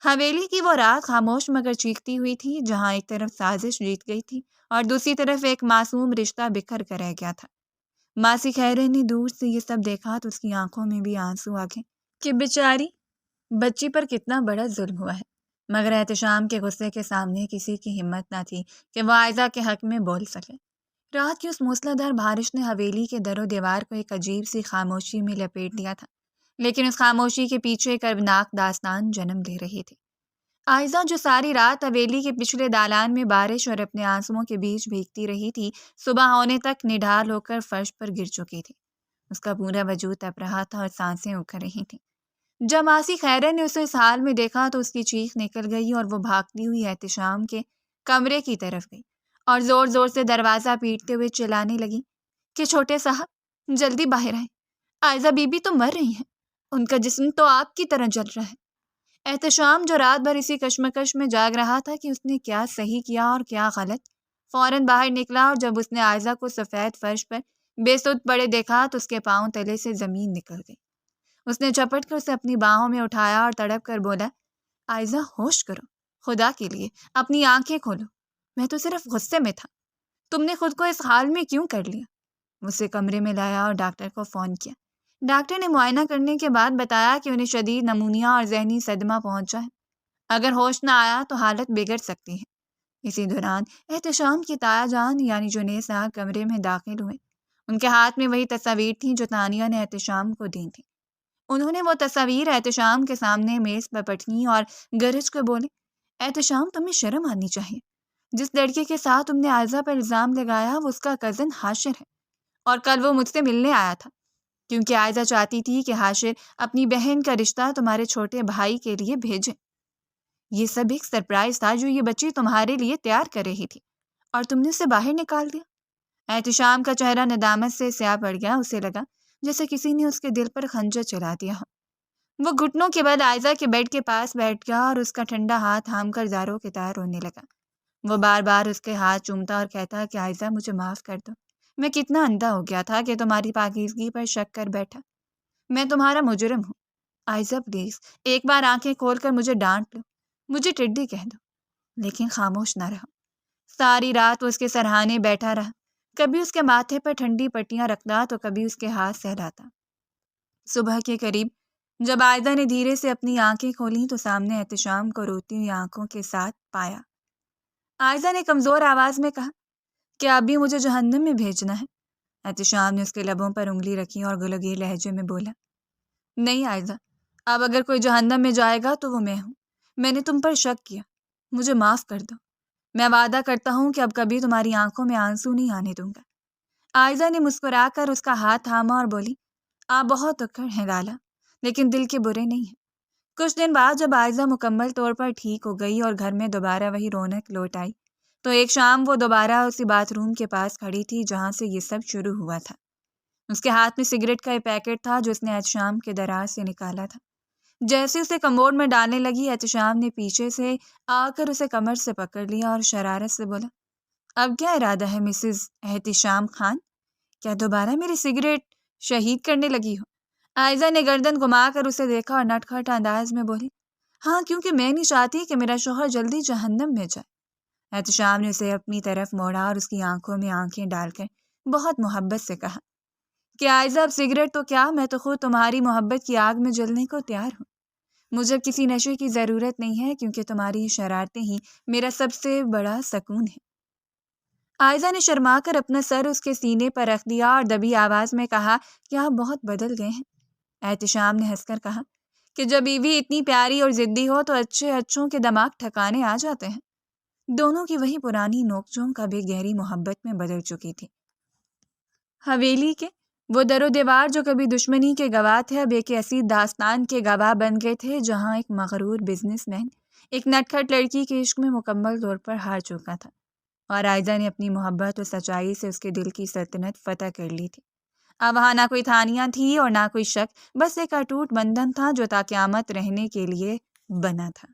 حویلی کی وہ رات خاموش مگر چیختی ہوئی تھی، جہاں ایک طرف سازش جیت گئی تھی اور دوسری طرف ایک معصوم رشتہ بکھر کر رہ گیا تھا۔ ماسی خیرے نے دور سے یہ سب دیکھا تو اس کی آنکھوں میں بھی آنسو آ گئے کہ بیچاری بچی پر کتنا بڑا ظلم ہوا ہے، مگر احتشام کے غصے کے سامنے کسی کی ہمت نہ تھی کہ وہ عائزہ کے حق میں بول سکے۔ رات کی اس موسلادھار بارش نے حویلی کے در و دیوار کو ایک عجیب سی خاموشی میں لپیٹ دیا تھا، لیکن اس خاموشی کے پیچھے ایک کربناک داستان جنم لے رہی تھی۔ عائزہ جو ساری رات حویلی کے پچھلے دالان میں بارش اور اپنے آنسوؤں کے بیچ بھیگتی رہی تھی، صبح ہونے تک نڈھال ہو کر فرش پر گر چکی تھی۔ اس کا پورا وجود تپ رہا تھا اور سانسیں اکھڑ رہی تھیں۔ جب ماسی خیرے نے اسے اس حال میں دیکھا تو اس کی چیخ نکل گئی اور وہ بھاگتی ہوئی احتشام کے کمرے کی طرف گئی اور زور زور سے دروازہ پیٹتے ہوئے چلانے لگی کہ چھوٹے صاحب جلدی باہر آئیں، عائزہ بی بی تو مر رہی ہیں، ان کا جسم تو آگ کی طرح جل رہا ہے۔ احتشام جو رات بھر اسی کشمکش میں جاگ رہا تھا کہ اس نے کیا صحیح کیا اور کیا غلط، فوراً باہر نکلا اور جب اس نے عائزہ کو سفید فرش پر بے سود پڑے دیکھا تو اس کے پاؤں تلے سے زمین نکل گئی۔ اس نے جھپٹ کر اسے اپنی باہوں میں اٹھایا اور تڑپ کر بولا، عائزہ ہوش کرو، خدا کے لیے اپنی آنکھیں کھولو، میں تو صرف غصے میں تھا، تم نے خود کو اس حال میں کیوں کر لیا؟ اسے کمرے میں لایا اور ڈاکٹر کو فون کیا۔ ڈاکٹر نے معائنہ کرنے کے بعد بتایا کہ انہیں شدید نمونیا اور ذہنی صدمہ پہنچا ہے، اگر ہوش نہ آیا تو حالت بگڑ سکتی ہے۔ اسی دوران احتشام کی تایا جان یعنی جنید صاحب کمرے میں داخل ہوئے۔ ان کے ہاتھ میں وہی تصاویر تھیں جو تانیہ نے احتشام کو دی تھیں۔ انہوں نے وہ تصاویر احتشام کے سامنے میز پر پٹکیں اور گرج کر بولے، احتشام تمہیں شرم آنی چاہیے، جس لڑکے کے ساتھ تم نے عائزہ پر الزام لگایا وہ اس کا کزن حاشر ہے، اور کل وہ مجھ سے ملنے آیا تھا کیونکہ عائزہ چاہتی تھی کہ حاشر اپنی بہن کا رشتہ تمہارے چھوٹے بھائی کے لیے بھیجے۔ یہ سب ایک سرپرائز تھا جو یہ بچی تمہارے لیے تیار کر رہی تھی اور تم نے اسے باہر نکال دیا۔ احتشام کا چہرہ ندامت سے سیاہ پڑ گیا، اسے لگا جیسے کسی نے اس کے دل پر خنجر چلا دیا ہو۔ وہ گھٹنوں کے بل عائزہ کے بیڈ کے پاس بیٹھ گیا اور اس کا ٹھنڈا ہاتھ تھام کر زاروں کے تار رونے لگا۔ وہ بار بار اس کے ہاتھ چومتا اور کہتا کہ عائزہ مجھے معاف کر دو، میں کتنا اندھا ہو گیا تھا کہ تمہاری پاکیزگی پر شک کر بیٹھا، میں تمہارا مجرم ہوں، عائزہ پلیز ایک بار آنکھیں کھول کر مجھے ڈانٹ لو، مجھے ٹڈی کہہ دو۔ لیکن خاموش نہ رہا۔ ساری رات وہ اس کے سرہانے بیٹھا رہا، کبھی اس کے ماتھے پر ٹھنڈی پٹیاں رکھتا تو کبھی اس کے ہاتھ سہلاتا۔ صبح کے قریب جب عائزہ نے دھیرے سے اپنی آنکھیں کھولیں تو سامنے احتشام کو روتی ہوئی آنکھوں کے ساتھ پایا۔ عائزہ نے کمزور آواز میں کہا کہ اب بھی مجھے جہنم میں بھیجنا ہے۔ احتشام نے اس کے لبوں پر انگلی رکھی اور گلگیر لہجے میں بولا، نہیں عائزہ، اب اگر کوئی جہنم میں جائے گا تو وہ میں ہوں، میں نے تم پر شک کیا، مجھے معاف کر دو، میں وعدہ کرتا ہوں کہ اب کبھی تمہاری آنکھوں میں آنسو نہیں آنے دوں گا۔ عائزہ نے مسکرا کر اس کا ہاتھ تھاما اور بولی، آپ بہت اکڑ ہیں لالا، لیکن دل کے برے نہیں ہیں۔ کچھ دن بعد جب عائزہ مکمل طور پر ٹھیک ہو گئی اور گھر میں دوبارہ وہی رونق لوٹ آئی تو ایک شام وہ دوبارہ اسی باتھ روم کے پاس کھڑی تھی جہاں سے یہ سب شروع ہوا تھا۔ اس کے ہاتھ میں سگریٹ کا ایک پیکٹ تھا جو اس نے احتشام کے دراز سے نکالا تھا۔ جیسے اسے کموڈ میں ڈالنے لگی، احتشام نے پیچھے سے آ کر اسے کمر سے پکڑ لیا اور شرارت سے بولا، اب کیا ارادہ ہے مسز احتشام خان؟ کیا دوبارہ میری سگریٹ شہید کرنے لگی ہو؟ عائزہ نے گردن گھما کر اسے دیکھا اور نٹ کھٹ انداز میں بولی، ہاں، کیونکہ میں نہیں چاہتی کہ میرا شوہر جلدی جہنم میں جائے۔ احتشام نے اسے اپنی طرف موڑا اور اس کی آنکھوں میں آنکھیں ڈال کر بہت محبت سے کہا کہ عائزہ اب سگریٹ تو کیا، میں تو خود تمہاری محبت کی آگ میں جلنے کو تیار ہوں۔ مجھے کسی نشے کی ضرورت نہیں ہے کیونکہ تمہاری شرارتیں ہی میرا سب سے بڑا سکون ہے۔ عائزہ نے شرما کر اپنا سر اس کے سینے پر رکھ دیا اور دبی آواز میں کہا کہ آپ بہت بدل گئے ہیں۔ احتشام نے ہنس کر کہا کہ جب بیوی اتنی پیاری اور ضدی ہو تو اچھے اچھوں کے دماغ ٹھکانے آ جاتے ہیں۔ دونوں کی وہی پرانی نوک جھونک اب ایک گہری محبت میں بدل چکی تھی۔ حویلی کے وہ در و دیوار جو کبھی دشمنی کے گواہ تھے اب ایک ایسی داستان کے گواہ بن گئے تھے جہاں ایک مغرور بزنس مین ایک نٹکھٹ لڑکی کے عشق میں مکمل طور پر ہار چکا تھا، اور عائدہ نے اپنی محبت اور سچائی سے اس کے دل کی سلطنت فتح کر لی تھی۔ اب وہاں نہ کوئی تھانیاں تھی اور نہ کوئی شک، بس ایک اٹوٹ بندھن تھا جو تا قیامت رہنے کے لیے بنا تھا۔